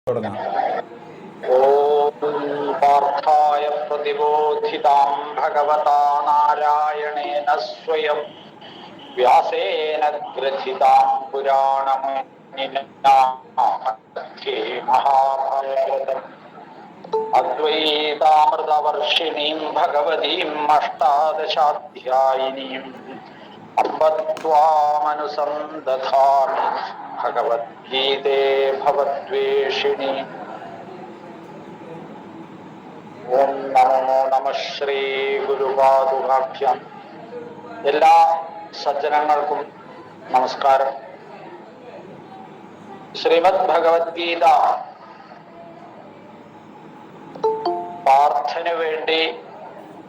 തുടങ്ങാം. ഓം പാർത്ഥായ പ്രതിബോധിതാം ഭഗവതാ നാരായണേന സ്വയം വ്യാസേന ഗ്രഥിതാം പുരാണമേ മഹാഭാരതം അദ്വൈതാമൃതവർഷിണീം ഭഗവതീം അഷ്ടാദശാധ്യായിനീം അംബ ത്വാമനുസന്ദധാമി ഭഗവദ്ഗീതേ ഭവദ്വേഷിണി. ഓം നമോ നമഃ ശ്രീ ഗുരുപാദുകാഭ്യാം. എല്ലാ സജ്ജനങ്ങൾക്കും നമസ്കാരം. ശ്രീമദ് ഭഗവത്ഗീത പാർത്ഥന് വേണ്ടി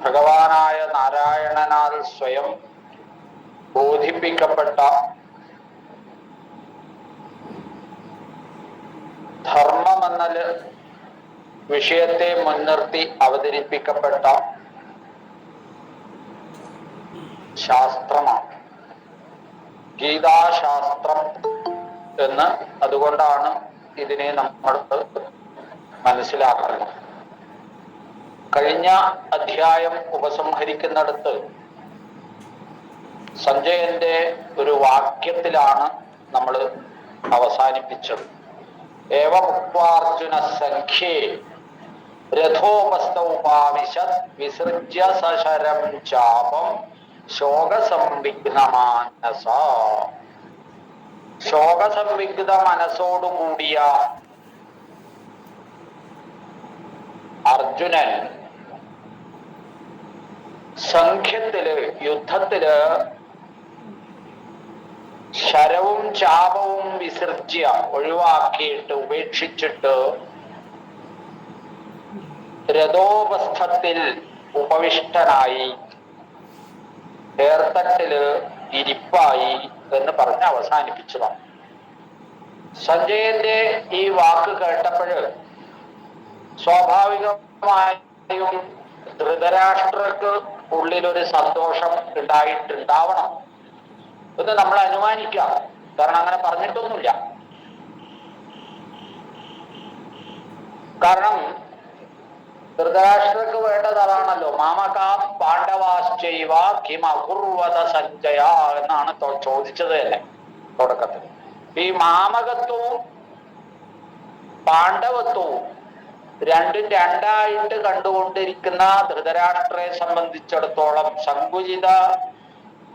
ഭഗവാനായ നാരായണനാൽ സ്വയം ബോധിപ്പിക്കപ്പെട്ട ധർമ്മമെന്ന വിഷയത്തെ മുൻനിർത്തി അവതരിപ്പിക്കപ്പെട്ട ശാസ്ത്രമാണ് ഗീതാശാസ്ത്രം എന്ന്. അതുകൊണ്ടാണ് ഇതിനെ നമ്മൾ മനസ്സിലാക്കുന്നത്. കഴിഞ്ഞ അധ്യായം ഉപസംഹരിക്കുന്നിടത്ത് സഞ്ജയന്റെ ഒരു വാക്യത്തിലാണ് നമ്മൾ അവസാനിപ്പിച്ചത്. ഏവമുക്വാർജുന സംഖ്യേ രഥോപസ്ഥൗപാവിശത് വിസൃജ്യ സശരം ചാപം ശോകസംവിഘ്നമാനസ. ശോകസംവിഗ്ധ മനസ്സോടുകൂടിയ അർജുനൻ സംഖ്യത്തില് യുദ്ധത്തില് ശരവും ചാപവും വിസർജ്യ ഒഴിവാക്കിയിട്ട് ഉപേക്ഷിച്ചിട്ട് രഥോപസ്ഥത്തിൽ ഉപവിഷ്ടനായി ഏർത്തട്ടില് ഇരിപ്പായി എന്ന് പറഞ്ഞ് അവസാനിപ്പിച്ചതാണ്. സഞ്ജയന്റെ ഈ വാക്ക് കേട്ടപ്പോഴ് സ്വാഭാവികമായും ധൃതരാഷ്ട്രക്ക് ഉള്ളിലൊരു സന്തോഷം ഉണ്ടായിട്ടുണ്ടാവണം എന്ന് നമ്മൾ അനുമാനിക്കാം. കാരണം അങ്ങനെ പറഞ്ഞിട്ടൊന്നുമില്ല. കാരണം ധൃതരാഷ്ട്രക്ക് വേണ്ടത് അതാണല്ലോ. മാമകാ പാണ്ഡവാശ്ചൈവ കിം അകുർവത സഞ്ജയ എന്നാണ് ചോദിച്ചത് തന്നെ തുടക്കത്തിൽ. ഈ മാമകത്വവും പാണ്ഡവത്വവും രണ്ടും രണ്ടായിട്ട് കണ്ടുകൊണ്ടിരിക്കുന്ന ധൃതരാഷ്ട്രയെ സംബന്ധിച്ചിടത്തോളം, സങ്കുചിത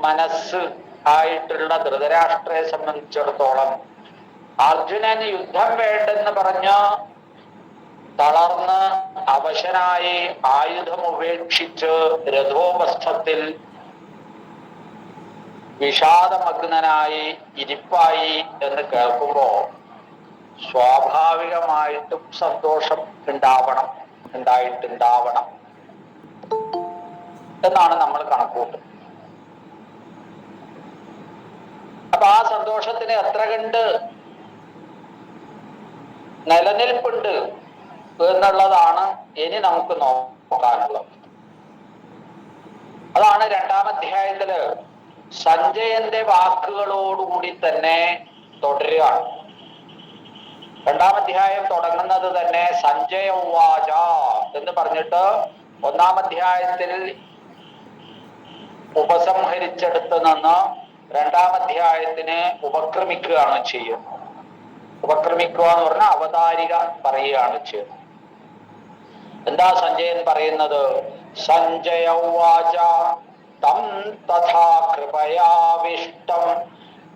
മനസ്സ് ആയിട്ടുള്ള ധൃതരാഷ്ട്രയെ സംബന്ധിച്ചിടത്തോളം അർജുനന് യുദ്ധം വേണ്ടെന്ന് പറഞ്ഞ് തളർന്ന് അവശനായി ആയുധം ഉപേക്ഷിച്ച് രഥോപസ്ഥത്തിൽ വിഷാദമഗ്നനായി ഇരിപ്പായി എന്ന് കേൾക്കുമ്പോ സ്വാഭാവികമായിട്ടും സന്തോഷം ഉണ്ടായിട്ടുണ്ടാവണം എന്നാണ് നമ്മൾ കണക്കൂട്ടുന്നത്. അപ്പൊ ആ സന്തോഷത്തിന് എത്ര കണ്ട് നിലനിൽപ്പുണ്ട് എന്നുള്ളതാണ് ഇനി നമുക്ക് നോക്കാനുള്ളത്. അതാണ് രണ്ടാം അധ്യായത്തില് സഞ്ജയന്റെ വാക്കുകളോടുകൂടി തന്നെ തുടരുകയാണ്. രണ്ടാം അധ്യായം തുടങ്ങുന്നത് തന്നെ സഞ്ജയ ഉവാച എന്ന് പറഞ്ഞിട്ട് ഒന്നാം അധ്യായത്തിൽ ഉപസംഹരിച്ചെടുത്ത് നിന്ന് രണ്ടാം അധ്യായത്തിന് ഉപക്രമിക്കുകയാണ് ചെയ്യുന്നത്. ഉപക്രമിക്കുക എന്ന് പറഞ്ഞാൽ അവതാരിക പറയുകയാണ് ചെയ്യുന്നത്. എന്താ സഞ്ജയൻ പറയുന്നത്? സഞ്ജയ ഉവാച തം തഥാ കൃപയാവിഷ്ടം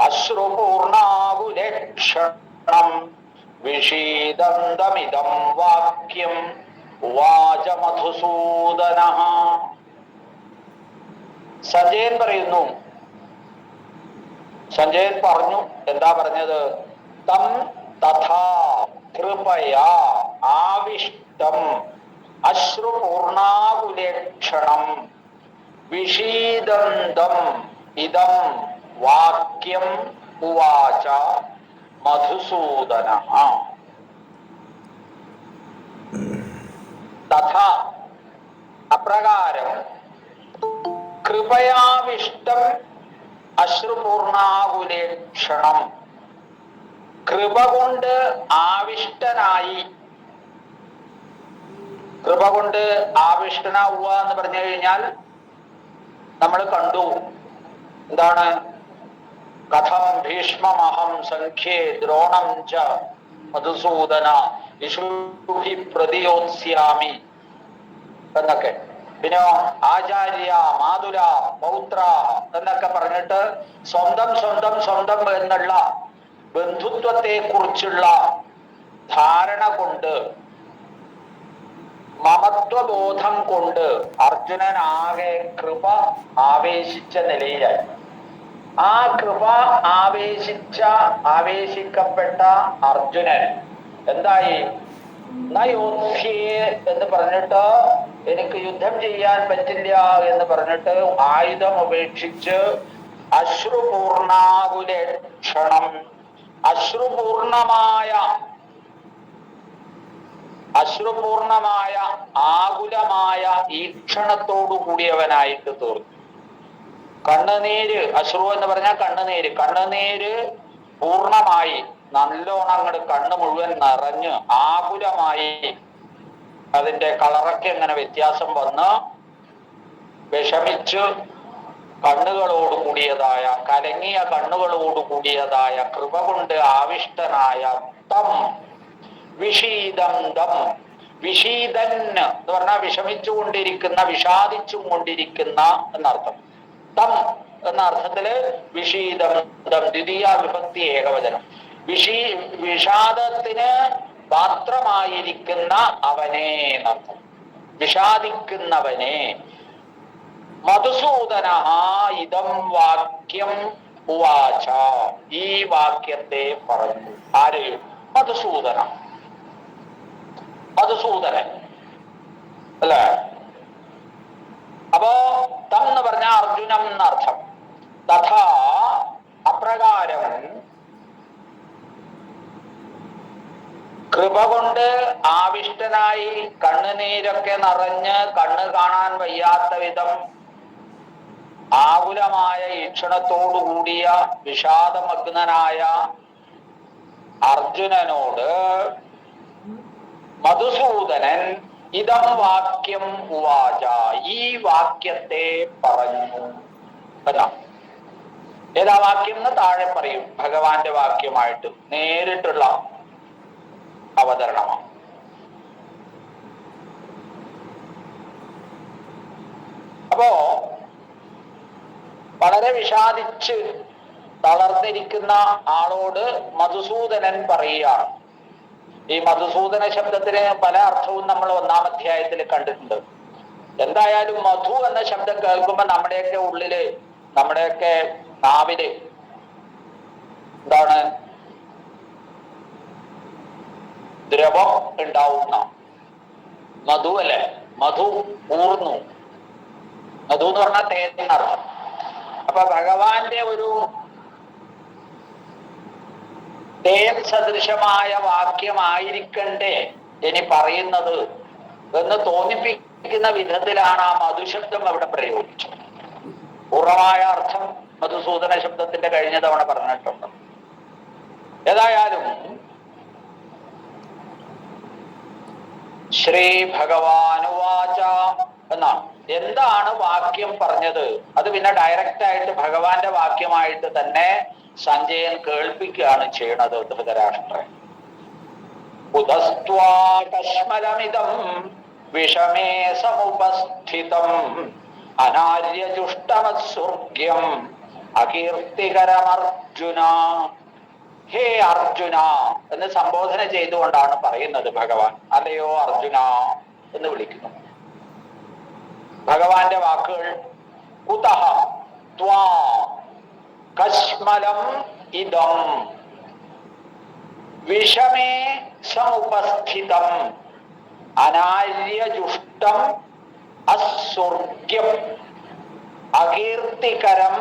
അശ്രുപൂർണാകുലക്ഷണം വിഷീദന്തമിദം വാക്യം ഉവാച മധുസൂദനഃ. സഞ്ജയൻ പറയുന്നു, സഞ്ജയൻ പറഞ്ഞു, എന്താ പറഞ്ഞത്? തം തഥാ കൃപയാ ആവിഷ്ടം അശ്രുപൂർണാകുലക്ഷണം വിഷീദന്തം ഇദം വാക്യം ഉവാച മധുസൂദനഃ. തഥാ അപ്രകാരം കൃപയാവിഷ്ടം അശ്രുപൂർണാകുലേക്ഷണം. കൃപ കൊണ്ട് ആവിഷ്ടനായി. കൃപ കൊണ്ട് ആവിഷ്ടനാവുക എന്ന് പറഞ്ഞു കഴിഞ്ഞാൽ നമ്മൾ കണ്ടു എന്താണ്? കഥം ഭീഷ്മമഹം സംഖ്യേ ദ്രോണം ച മധുസൂദന വിശുഭി പ്രതിയോത്സ്യാമി എന്നൊക്കെ. പിന്നെ ആചാര്യ മാതുല പൗത്ര എന്നൊക്കെ പറഞ്ഞിട്ട് സ്വന്തം സ്വന്തം സ്വന്തം എന്നുള്ള ബന്ധുത്വത്തെ കുറിച്ചുള്ള ധാരണ കൊണ്ട്, മമത്വബോധം കൊണ്ട് അർജുനൻ ആകെ കൃപ ആവേശിച്ച നിലയിലായി. ആ കൃപ ആവേശിക്കപ്പെട്ട അർജുനൻ എന്തായി? നയോധ്യേ എന്ന് പറഞ്ഞിട്ട്, എനിക്ക് യുദ്ധം ചെയ്യാൻ പറ്റില്ല എന്ന് പറഞ്ഞിട്ട് ആയുധം ഉപേക്ഷിച്ച് അശ്രുപൂർണാകുലക്ഷണം, അശ്രുപൂർണമായ ആകുലമായ ഈക്ഷണത്തോടു കൂടിയവനായിട്ട് തീർന്നു. കണ്ണുനീര്, അശ്രു എന്ന് പറഞ്ഞാൽ കണ്ണുനീര് പൂർണമായി നല്ലോണം അങ്ങോട്ട് കണ്ണ് മുഴുവൻ നിറഞ്ഞ് ആകുലമായി, അതിന്റെ കളറൊക്കെ അങ്ങനെ വ്യത്യാസം വന്ന് വിഷമിച്ച് കണ്ണുകളോട് കൂടിയതായ, കലങ്ങിയ കണ്ണുകളോട് കൂടിയതായ കൃപ കൊണ്ട് ആവിഷ്ടനായ തം വിഷീദം ദം, വിഷീദൻ എന്ന് പറഞ്ഞാൽ വിഷമിച്ചുകൊണ്ടിരിക്കുന്ന, വിഷാദിച്ചും കൊണ്ടിരിക്കുന്ന എന്നർത്ഥം. തം എന്ന അർത്ഥത്തില് വിഷീദം ദം, ദ്വിതീയ വിഭക്തി ഏകവചനം. വിഷാദത്തിന് പാത്രമായിരിക്കുന്ന അവനെ എന്നർത്ഥം, വിഷാദിക്കുന്നവനെ. മധുസൂദന ഇതം വാക്യം ഉവാച, ഈ വാക്യത്തെ പറഞ്ഞു. ആര്? മധുസൂദനൻ അല്ലേ? അപ്പോ തം എന്ന് പറഞ്ഞ അർജുനം എന്നർത്ഥം. തഥാ അപ്രകാരം കൃപ കൊണ്ട് ആവിഷ്ടനായി കണ്ണുനീരൊക്കെ നിറഞ്ഞ് കണ്ണ് കാണാൻ വയ്യാത്ത വിധം ആകുലമായ ഈക്ഷണത്തോടു കൂടിയ വിഷാദമഗ്നനായ അർജുനനോട് മധുസൂദനൻ ഇതം വാക്യം ഉവാച, ഈ വാക്യത്തെ പറഞ്ഞു. ഏതാ വാക്യം എന്ന് താഴെ പറയും. ഭഗവാന്റെ വാക്യമായിട്ട് നേരിട്ടുള്ള അവതരണമാണ്. അപ്പോ വളരെ വിഷാദിച്ച് തളർന്നിരിക്കുന്ന ആളോട് മധുസൂദനൻ പറയുകയാണ്. ഈ മധുസൂദന ശബ്ദത്തിന് പല അർത്ഥവും നമ്മൾ 1-ാം അധ്യായത്തിൽ കണ്ടിട്ടുണ്ട്. എന്തായാലും മധു എന്ന ശബ്ദം കേൾക്കുമ്പോൾ നമ്മുടെയൊക്കെ ഉള്ളില്, നമ്മുടെയൊക്കെ നാവില് എന്താണ്? ദ്രവം ഉണ്ടാവുന്ന മധു അല്ലെ? മധു ഊർന്നു. മധു എന്ന് പറഞ്ഞാൽ തേനർത്ഥം. അപ്പൊ ഭഗവാന്റെ ഒരു തേൻ സദൃശമായ വാക്യമായിരിക്കണ്ടേ ഇനി പറയുന്നത് എന്ന് തോന്നിപ്പിക്കുന്ന വിധത്തിലാണ് ആ മധുശബ്ദം അവിടെ പ്രയോഗിച്ചത്. പൂർണ്ണമായ അർത്ഥം മധുസൂദന ശബ്ദത്തിന്റെ കഴിഞ്ഞ തവണ പറഞ്ഞിട്ടുണ്ട്. ഏതായാലും ശ്രീ ഭഗവാനുവാച എന്നാണ്. എന്താണ് വാക്യം പറഞ്ഞത്? അത് പിന്നെ ഡയറക്റ്റ് ആയിട്ട് ഭഗവാന്റെ വാക്യമായിട്ട് തന്നെ സഞ്ജയൻ കേൾപ്പിക്കുകയാണ് ചെയ്യണത് ധൃതരാഷ്ട്രൻ. ഉദസ്ത്വാകശ്മലമിദം വിഷമേ സമുപസ്ഥിതം അനാര്യജുഷ്ടമസ്വർഗ്യം അകീർത്തികരമർജുന. ഹേ അർജുന എന്ന് സംബോധന ചെയ്തുകൊണ്ടാണ് പറയുന്നത് ഭഗവാൻ. അല്ലയോ അർജുന എന്ന് വിളിക്കുന്നു. ഭഗവാന്റെ വാക്കുകൾ കുതഃ ത്വാ കശ്മലം ഇദം വിഷമേ സമുപസ്ഥിതം അനാര്യജുഷ്ടം അസ്വർഗ്യം അകീർത്തികരം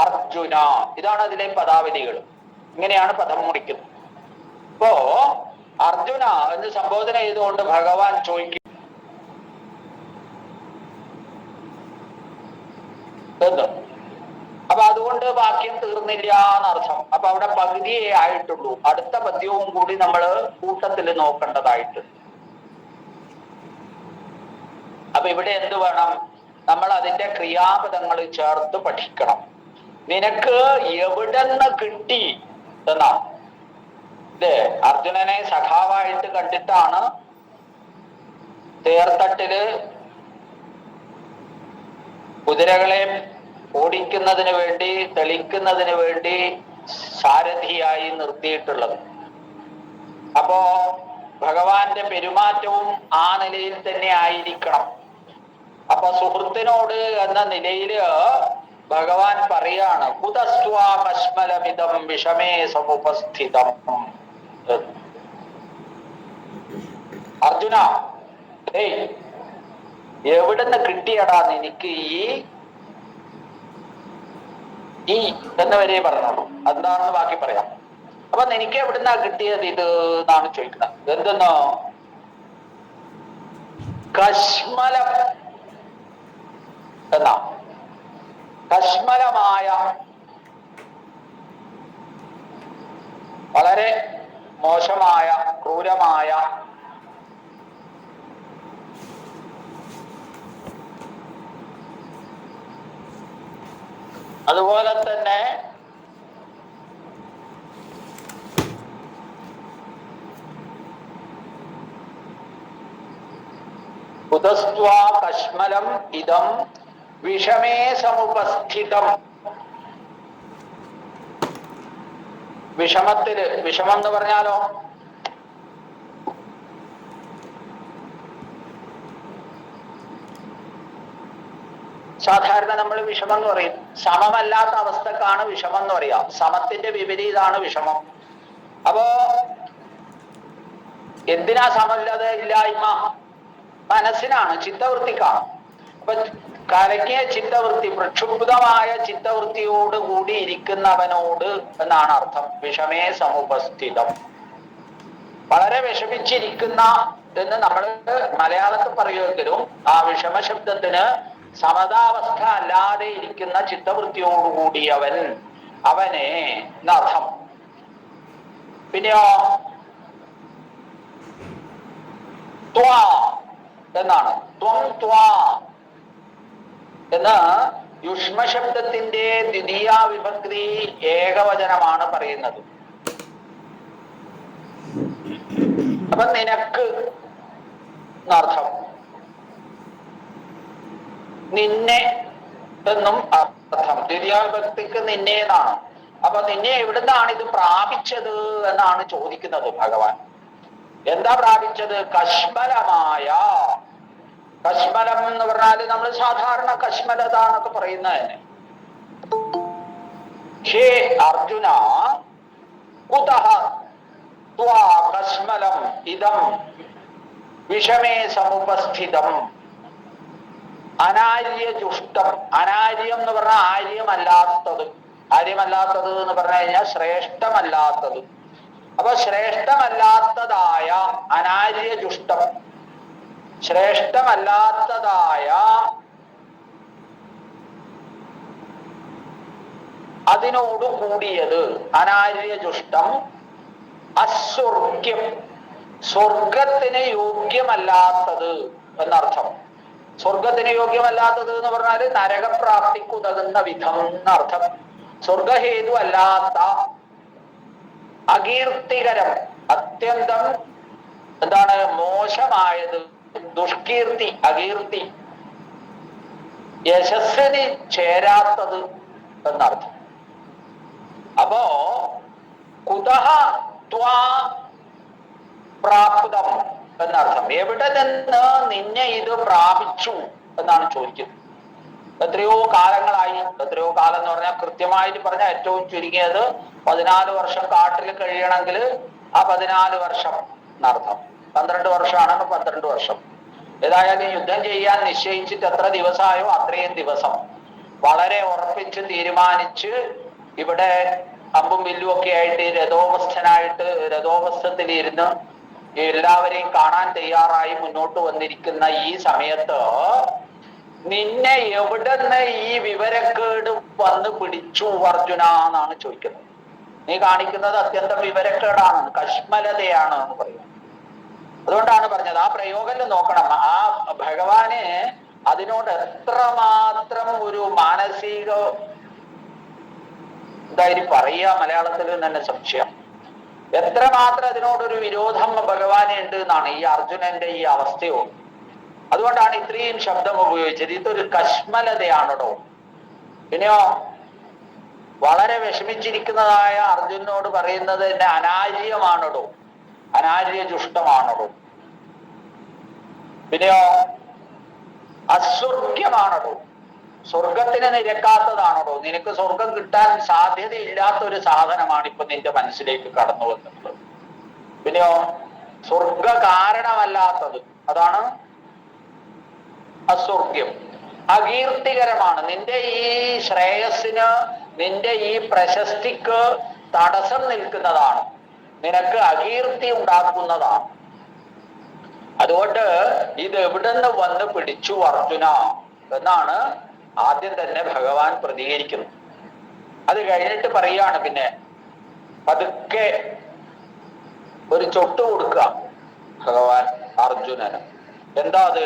അർജുന. ഇതാണ് അതിലെ പദാവലികൾ. ഇങ്ങനെയാണ് പദം മുടിക്കുന്നത്. ഇപ്പോ അർജുന എന്ന് സംബോധന ചെയ്തുകൊണ്ട് ഭഗവാൻ ചോദിക്കും എന്ന്. അപ്പൊ അതുകൊണ്ട് അതുകൊണ്ട് വാക്യം തീർന്നില്ല എന്നർത്ഥം. അപ്പൊ അവിടെ പകുതിയേ ആയിട്ടുള്ളൂ. അടുത്ത പദ്യവും കൂടി നമ്മൾ കൂട്ടത്തിൽ നോക്കേണ്ടതായിട്ട്. അപ്പൊ ഇവിടെ എന്ത് വേണം? നമ്മൾ അതിന്റെ ക്രിയാപദങ്ങൾ ചേർത്ത് പഠിക്കണം. നിനക്ക് എവിടെന്ന് കിട്ടി എന്നാ. ഇല്ലേ, അർജുനനെ സഖാവായിട്ട് കണ്ടിട്ടാണ് തേർത്തട്ടില് കുതിരകളെ ഓടിക്കുന്നതിന് വേണ്ടി, തെളിക്കുന്നതിന് വേണ്ടി സാരഥിയായി നിർത്തിയിട്ടുള്ളത്. അപ്പോ ഭഗവാന്റെ പെരുമാറ്റവും ആ നിലയിൽ തന്നെ ആയിരിക്കണം. അപ്പൊ സുഹൃത്തിനോട് എന്ന നിലയില് ഭഗവാൻ പറയാണ്, കുതസ്ത്വാ കശ്മലമിതം വിഷമേ സമുപസ്ഥിതം. അർജുന, ഏയ് എവിടുന്ന് കിട്ടിയടാ നിനക്ക് ഈ എന്ന് വരെ പറഞ്ഞോളൂ. എന്താണെന്ന് ബാക്കി പറയാം. അപ്പൊ നിനക്ക് എവിടുന്നാ കിട്ടിയത് ഇത് എന്നാണ് ചോദിക്കുന്നത്. എന്തെന്നോ, കശ്മലം എന്നാ. കശ്മലമായ, വളരെ മോശമായ, ക്രൂരമായ, അതുപോലെ തന്നെ കുതസ്ത്വാ കശ്മലം ഇദം വിഷമേ സമുപസ്ഥിതം. വിഷമത്തില്, വിഷമം എന്ന് പറഞ്ഞാലോ സാധാരണ നമ്മൾ വിഷമം എന്ന് പറയും. സമമല്ലാത്ത അവസ്ഥക്കാണ് വിഷമം എന്ന് പറയാ. സമത്തിന്റെ വിപരീതമാണ് വിഷമം. അപ്പോ എന്തിനാ സമമില്ലാതെ ഇല്ലായ്മ? മനസ്സിനാണ്, ചിത്തവൃത്തിക്കാണ്. അപ്പൊ കലങ്ങിയ ചിത്തവൃത്തി, പ്രക്ഷുബ്ധമായ ചിത്തവൃത്തിയോട് കൂടി ഇരിക്കുന്നവനോട് എന്നാണ് അർത്ഥം. വിഷമേ സമുപസ്ഥിതം. വളരെ വിഷമിച്ചിരിക്കുന്ന എന്ന് നമ്മൾ മലയാളത്തിൽ പറയുമെങ്കിലും ആ വിഷമ ശബ്ദത്തിന് സമതാവസ്ഥ അല്ലാതെ ഇരിക്കുന്ന ചിത്തവൃത്തിയോടുകൂടിയവൻ, അവനെ എന്നർത്ഥം. പിന്നെയോ ത്വാ എന്നാണ്. ത്വം ത്വാ എന്ന് യുഷ്മശബ്ദത്തിന്റെ ദ്വിതീയ വിഭക്തി ഏകവചനമാണ് പറയുന്നത്. അപ്പൊ നിനക്ക് എന്നർത്ഥം. നിന്നെ എന്നും അർത്ഥം. ദ്വിതീയ വിഭക്തിക്ക് നിന്നെ എന്നാണ്. അപ്പൊ നിന്നെ എവിടുന്നാണ് ഇത് പ്രാപിച്ചത് എന്നാണ് ചോദിക്കുന്നത് ഭഗവാൻ. എന്താ പ്രാപിച്ചത്? കശ്മലമായ. കശ്മലം എന്ന് പറഞ്ഞാല് നമ്മൾ സാധാരണ കശ്മലത എന്നൊക്കെ പറയുന്നതന്നെ. ഹേ അർജുന, കുതഃ ത്വാ കശ്മലം ഇദം വിഷമേ സമുപസ്ഥിതം. അനാര്യജുഷ്ടം. അനാര്യം എന്ന് പറഞ്ഞാൽ ആര്യമല്ലാത്തത്. ആര്യമല്ലാത്തത് എന്ന് പറഞ്ഞു കഴിഞ്ഞാൽ ശ്രേഷ്ഠമല്ലാത്തത്. അപ്പൊ ശ്രേഷ്ഠമല്ലാത്തതായ അനാര്യജുഷ്ടം, ശ്രേഷ്ഠമല്ലാത്തതായ അതിനോട് കൂടിയത്. അനാര്യജുഷ്ടം അസ്വർഗ്യം, സ്വർഗത്തിന് യോഗ്യമല്ലാത്തത് എന്നർത്ഥം. സ്വർഗത്തിന് യോഗ്യമല്ലാത്തത് എന്ന് പറഞ്ഞാല് നരകപ്രാപ്തിക്ക് ഉതകുന്ന വിധം എന്നർത്ഥം. സ്വർഗഹേതു അല്ലാത്ത, അകീർത്തികരം, അത്യന്തം എന്താണ് മോശമായത്, ദുഷ്കീർത്തി, അകീർത്തി, യശസ്സിന് ചേരാത്തത് എന്നർത്ഥം. അപ്പോ കുതഃ ത്വാ പ്രാപ്തം എന്നർത്ഥം. എവിടെ നിന്ന് നിന്നെ ഇത് പ്രാപിച്ചു എന്നാണ് ചോദിക്കുന്നത്. എത്രയോ കാലങ്ങളായി. എത്രയോ കാലം എന്ന് പറഞ്ഞാൽ കൃത്യമായിട്ട് പറഞ്ഞാൽ ഏറ്റവും ചുരുങ്ങിയത് 14 വർഷം കാട്ടിൽ കഴിയണമെങ്കിൽ ആ 14 വർഷം എന്നർത്ഥം. 12 വർഷമാണെങ്കിൽ 12 വർഷം. ഏതായാലും യുദ്ധം ചെയ്യാൻ നിശ്ചയിച്ചിട്ട് എത്ര ദിവസമായോ അത്രയും ദിവസം വളരെ ഉറപ്പിച്ച് തീരുമാനിച്ച് ഇവിടെ അമ്പും വില്ലും ഒക്കെ ആയിട്ട് രഥോപസ്ഥനായിട്ട് രഥോപസ്ഥത്തിലിരുന്ന് എല്ലാവരെയും കാണാൻ തയ്യാറായി മുന്നോട്ട് വന്നിരിക്കുന്ന ഈ സമയത്ത് നിന്നെ എവിടെന്ന് ഈ വിവരക്കേട് വന്ന് പിടിച്ചു അർജുന എന്നാണ് ചോദിക്കുന്നത്. നീ കാണിക്കുന്നത് അത്യന്തം വിവരക്കേടാണ്, കശ്മലതയാണ് എന്ന് പറയുന്നത്. അതുകൊണ്ടാണ് പറഞ്ഞത് ആ പ്രയോഗം നോക്കണം. ആ ഭഗവാന് അതിനോട് എത്രമാത്രം ഒരു മാനസിക എന്തായാലും പറയുക മലയാളത്തിൽ തന്നെ സംശയം, എത്രമാത്രം അതിനോടൊരു വിരോധം ഭഗവാന് ഉണ്ട് എന്നാണ് ഈ അർജുനന്റെ ഈ അവസ്ഥയോ. അതുകൊണ്ടാണ് ഇത്രയും ശബ്ദം ഉപയോഗിച്ചത്. ഇതൊരു കശ്മലതയാണോ. പിന്നെയോ വളരെ വിഷമിച്ചിരിക്കുന്നതായ അർജുനോട് പറയുന്നത് എന്നെ അനാര്യമാണോ, അനാര്യജുഷ്ടമാണോ. പിന്നെയോ അസ്വർഗ്യമാണോ, സ്വർഗത്തിന് നിരക്കാത്തതാണോ. നിനക്ക് സ്വർഗം കിട്ടാൻ സാധ്യതയില്ലാത്ത ഒരു സാധനമാണ് ഇപ്പൊ നിന്റെ മനസ്സിലേക്ക് കടന്നു വന്നിട്ടുള്ളത്. പിന്നെയോ സ്വർഗ കാരണമല്ലാത്തത്, അതാണ് അസ്വർഗ്യം. അകീർത്തികരമാണ്, നിന്റെ ഈ ശ്രേയസ്സിന്, നിന്റെ ഈ പ്രശസ്തിക്ക് തടസ്സം നിൽക്കുന്നതാണ്, നിനക്ക് അകീർത്തി ഉണ്ടാക്കുന്നതാണ്. അതുകൊണ്ട് ഇത് എവിടുന്ന് വന്ന് പിടിച്ചു അർജുന എന്നാണ് ആദ്യം തന്നെ ഭഗവാൻ പ്രതികരിക്കുന്നത്. അത് കഴിഞ്ഞിട്ട് പറയാണ് പിന്നെ പതുക്കെ ഒരു ചൊട്ട് കൊടുക്കുക ഭഗവാൻ അർജുനന്. എന്താ അത്?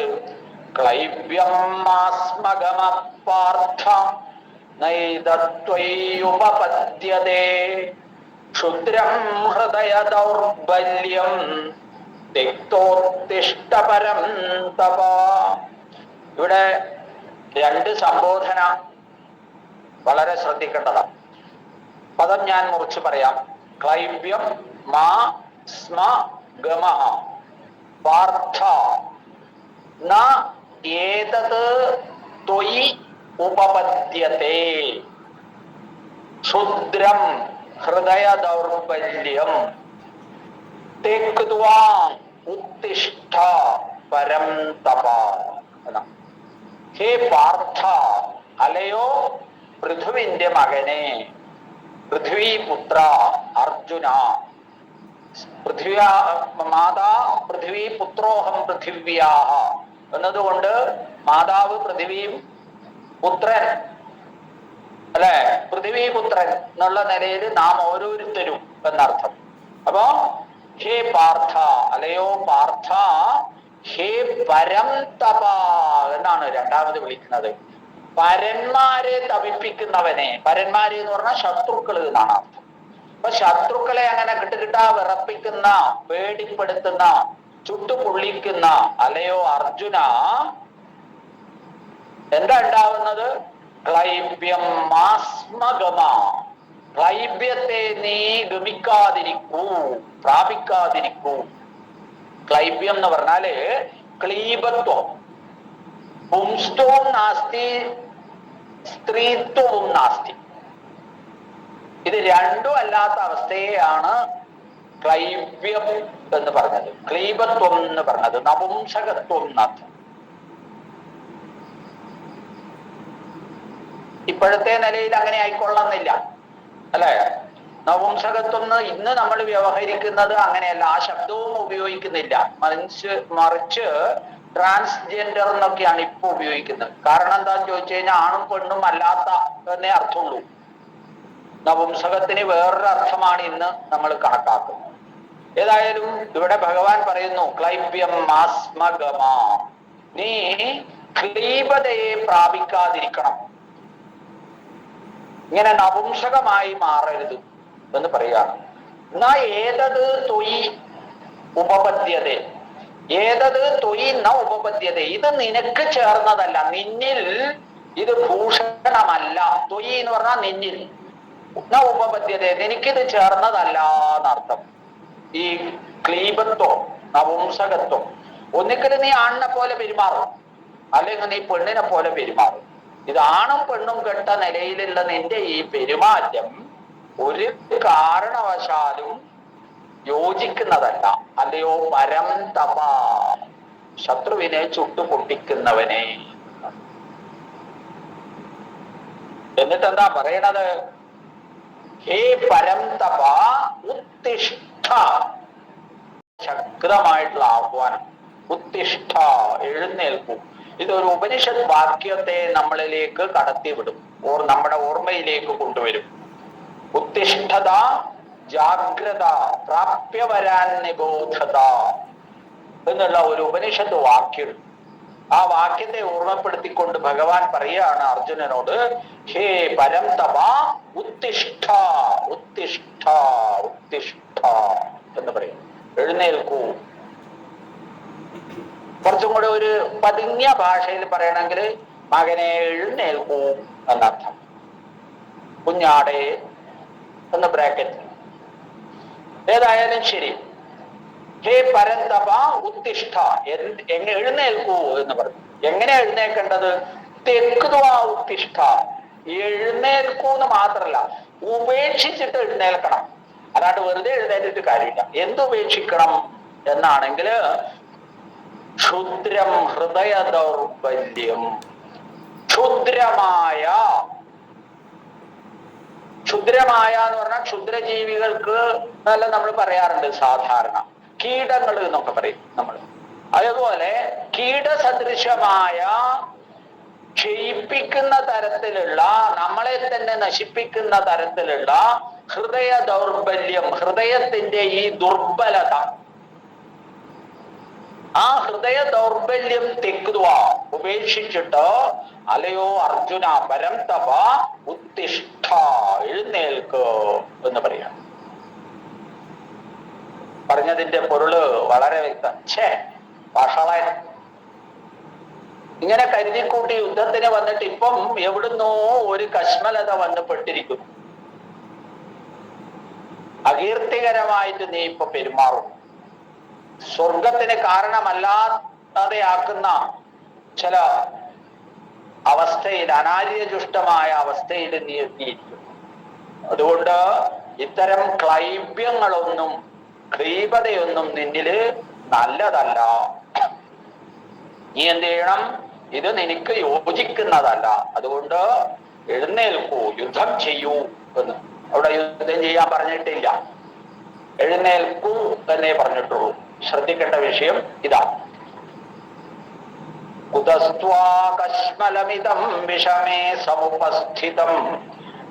ക്ലൈബ്യം മാസ്മഗമപാർത്ഥ നൈതത്വയുപപദ്യതേ ക്ഷുദ്രം ഹൃദയ ദൗർബല്യം തിക്തോത്തിഷ്ടപരം തപ. ഇവിടെ രണ്ട് സംബോധന വളരെ ശ്രദ്ധിക്കേണ്ടതാണ്. പദം ഞാൻ മുറിച്ച് പറയാം. ക്ലൈബ്യം മാ സ്മ ഗമ പാർത്ഥ ന ഏതത് ത്വയി ഉപപദ്യത്തെ ക്ഷുദ്രം ഹൃദയ ദൗർബല്യം തെക്വാ ഉത്തിഷ്ഠ പരം തപ. ഹേ പാർത്ഥ, അലയോ പൃഥുവിന്റെ മകനെ, പൃഥ്വീപുത്ര അർജുന. മാതാ പൃഥ്വീ പുത്രോഹം പൃഥിവ്യാഹ എന്നതുകൊണ്ട് മാതാവ് പൃഥിവിയും പുത്രൻ അല്ലെ, പൃഥിവീപുത്രൻ എന്നുള്ള നിലയിൽ നാം ഓരോരുത്തരും എന്നർത്ഥം. അപ്പോ ഹേ പാർത്ഥ, അലയോ പാർത്ഥ, ഹേ പരം തപ എന്നാണ് രണ്ടാമത് വിളിക്കുന്നത്. പരന്മാരെ തപിപ്പിക്കുന്നവനെ, പരന്മാരെ എന്ന് പറഞ്ഞാൽ ശത്രുക്കൾ എന്നാണ് അർത്ഥം. അപ്പൊ ശത്രുക്കളെ അങ്ങനെ കിട്ടുകിട്ടാ വിറപ്പിക്കുന്ന, പേടിപ്പെടുത്തുന്ന, ചുട്ടുപൊള്ളിക്കുന്ന അലയോ അർജുന, എന്താ ഉണ്ടാവുന്നത്? ക്ലൈബ്യം മാസ്മഗമ, ക്ലൈബ്യത്തെ നീ ഗമിക്കാതിരിക്കൂ, പ്രാപിക്കാതിരിക്കൂ. ക്ലൈബ്യം എന്ന് പറഞ്ഞാല് ക്ലീബത്വം, പുംസ്ത്വവും നാസ്തി സ്ത്രീത്വവും നാസ്തി. ഇത് രണ്ടും അല്ലാത്ത അവസ്ഥയെയാണ് ക്ലൈബ്യം എന്ന് പറഞ്ഞത്. ക്ലീബത്വം എന്ന് പറഞ്ഞത് നപുംസകത്വം എന്നർത്ഥം. ഇപ്പോഴത്തെ നിലയിൽ അങ്ങനെ ആയിക്കൊള്ളുന്നില്ല അല്ലെ. നപുംസകത്വം ഇന്ന് നമ്മൾ വ്യവഹരിക്കുന്നത് അങ്ങനെയല്ല, ആ ശബ്ദവും ഉപയോഗിക്കുന്നില്ല. മറിച്ച് ട്രാൻസ്ജെൻഡർ എന്നൊക്കെയാണ് ഇപ്പൊ ഉപയോഗിക്കുന്നത്. കാരണം എന്താന്ന് ചോദിച്ചു കഴിഞ്ഞാൽ ആണും പെണ്ണും അല്ലാത്ത എന്നേ അർത്ഥമുള്ളൂ. നപുംസകത്തിന് വേറൊരു അർത്ഥമാണ് ഇന്ന് നമ്മൾ കണക്കാക്കുന്നത്. ഏതായാലും ഇവിടെ ഭഗവാൻ പറയുന്നു ക്ലൈബ്യം മാസ്മഗമ, നീ ക്ലീബതയെ പ്രാപിക്കാതിരിക്കണം, ഇങ്ങനെ നപുംസകമായി മാറരുത് എന്ന് പറയാണ്. എന്നാ ഏതത് തൊയ് ഉപപദ്യത, ഏതത് തൊയ് ന ഉപപദ്യത, ഇത് നിനക്ക് ചേർന്നതല്ല, നിന്നിൽ ഇത് ഭൂഷണമല്ല. തൊയ് എന്ന് പറഞ്ഞാൽ നിന്നിൽ, ന ഉപപദ്യത നിനക്കിത് ചേർന്നതല്ല എന്നർത്ഥം. ഈ ക്ലീബത്വം, നപുംസകത്വം, ഒന്നിക്കൽ നീ ആണിനെ പോലെ പെരുമാറും, അല്ലെങ്കിൽ നീ പെണ്ണിനെ പോലെ പെരുമാറും. ഇത് ആണും പെണ്ണും കെട്ട നിലയിലുള്ള നിന്റെ ഈ പെരുമാറ്റം ഒരു കാരണവശാലും യോജിക്കുന്നതല്ല. അല്ലയോ പരം തപ, ശത്രുവിനെ ചുട്ടുപൊട്ടിക്കുന്നവനെ. എന്നിട്ട് എന്താ പറയണത്? ഹേ പരം തപ ഉത്തിഷ്ഠ, ശക്തമായിട്ടുള്ള ആഹ്വാനം. ഉത്തിഷ്ഠ, എഴുന്നേൽക്കൂ. ഇതൊരു ഉപനിഷത്ത് വാക്യത്തെ നമ്മളിലേക്ക് കടത്തിവിടും, നമ്മുടെ ഓർമ്മയിലേക്ക് കൊണ്ടുവരും. ഉത്തിഷ്ഠത ജാഗ്രത പ്രാപ്യവരാൻ നിബോധത എന്നുള്ള ഒരു ഉപനിഷത്ത് വാക്യം. ആ വാക്യത്തെ ഓർമ്മപ്പെടുത്തിക്കൊണ്ട് ഭഗവാൻ പറയുകയാണ് അർജുനനോട്, ഹേ പരംതപ ഉത്തിഷ്ഠ ഉത്തിഷ്ഠ ഉത്തിഷ്ഠ എന്ന് പറയും. എഴുന്നേൽക്കൂ. കുറച്ചും കൂടെ ഒരു പതുങ്ങിയ ഭാഷയിൽ പറയണമെങ്കിൽ മകനെ എഴുന്നേൽക്കൂ എന്നർത്ഥം. കുഞ്ഞാടെ എന്ന് ബ്രാക്കറ്റ്. ഏതായാലും ശരി, ഹേ പരന്തപ ഉത്തിഷ്ഠ, എഴുന്നേൽക്കൂ എന്ന് പറഞ്ഞു. എങ്ങനെ എഴുന്നേൽക്കേണ്ടത്? തെക്കുതുവാ ഉത്തിഷ്ഠ, എഴുന്നേൽക്കൂ എന്ന് മാത്രല്ല, ഉപേക്ഷിച്ചിട്ട് എഴുന്നേൽക്കണം. അല്ലാണ്ട് വെറുതെ എഴുന്നേറ്റിട്ട് കാര്യമില്ല. എന്തുപേക്ഷിക്കണം എന്നാണെങ്കിൽ, ക്ഷുദ്രം ഹൃദയ ദൗർബല്യം, ക്ഷുദ്രമായ എന്ന് പറഞ്ഞാൽ ക്ഷുദ്രജീവികൾക്ക് എന്നെല്ലാം നമ്മൾ പറയാറുണ്ട് സാധാരണ, കീടങ്ങൾ എന്നൊക്കെ പറയും നമ്മൾ. അതേപോലെ കീടസദൃശമായ, ക്ഷയിപ്പിക്കുന്ന തരത്തിലുള്ള, നമ്മളെ തന്നെ നശിപ്പിക്കുന്ന തരത്തിലുള്ള ഹൃദയ ദൗർബല്യം, ഹൃദയത്തിന്റെ ഈ ദുർബലത, ആ ഹൃദയ ദൗർബല്യം തെക്കുക, ഉപേക്ഷിച്ചിട്ട് അലയോ അർജുന പരംതപ ഉത്തിഷ്ഠ, എഴുന്നേൽക്ക് എന്ന് പറയാം. പറഞ്ഞതിന്റെ പൊരുള് വളരെ വ്യക്തം. വഷളൻ ഇങ്ങനെ കരുതിക്കൂട്ടി യുദ്ധത്തിന് വന്നിട്ട് ഇപ്പം എവിടുന്നോ ഒരു കശ്മലത വന്ന് പെട്ടിരിക്കുന്നു. അകീർത്തികരമായിട്ട് നീ ഇപ്പൊ പെരുമാറും. സ്വർഗത്തിന് കാരണമല്ലാതെയാക്കുന്ന ചില അവസ്ഥയിൽ, അനാര്യജുഷ്ടമായ അവസ്ഥയിൽ നീ എത്തിയിരിക്കും. അതുകൊണ്ട് ഇത്തരം ക്ലൈബ്യങ്ങളൊന്നും, ക്രീപതയൊന്നും നിന്നില് നല്ലതല്ല. നീ എന്ത് ചെയ്യണം? ഇത് നിനക്ക് യോജിക്കുന്നതല്ല. അതുകൊണ്ട് എഴുന്നേൽക്കൂ, യുദ്ധം ചെയ്യൂ എന്ന്. അവിടെ യുദ്ധം ചെയ്യാൻ പറഞ്ഞിട്ടില്ല, എഴുന്നേൽക്കൂ എന്നേ പറഞ്ഞിട്ടുള്ളൂ. ശ്രദ്ധിക്കേണ്ട വിഷയം ഇതാ. കുതസ്ത്വാകശ്മലമിദം വിഷമേ സമുപസ്ഥിതം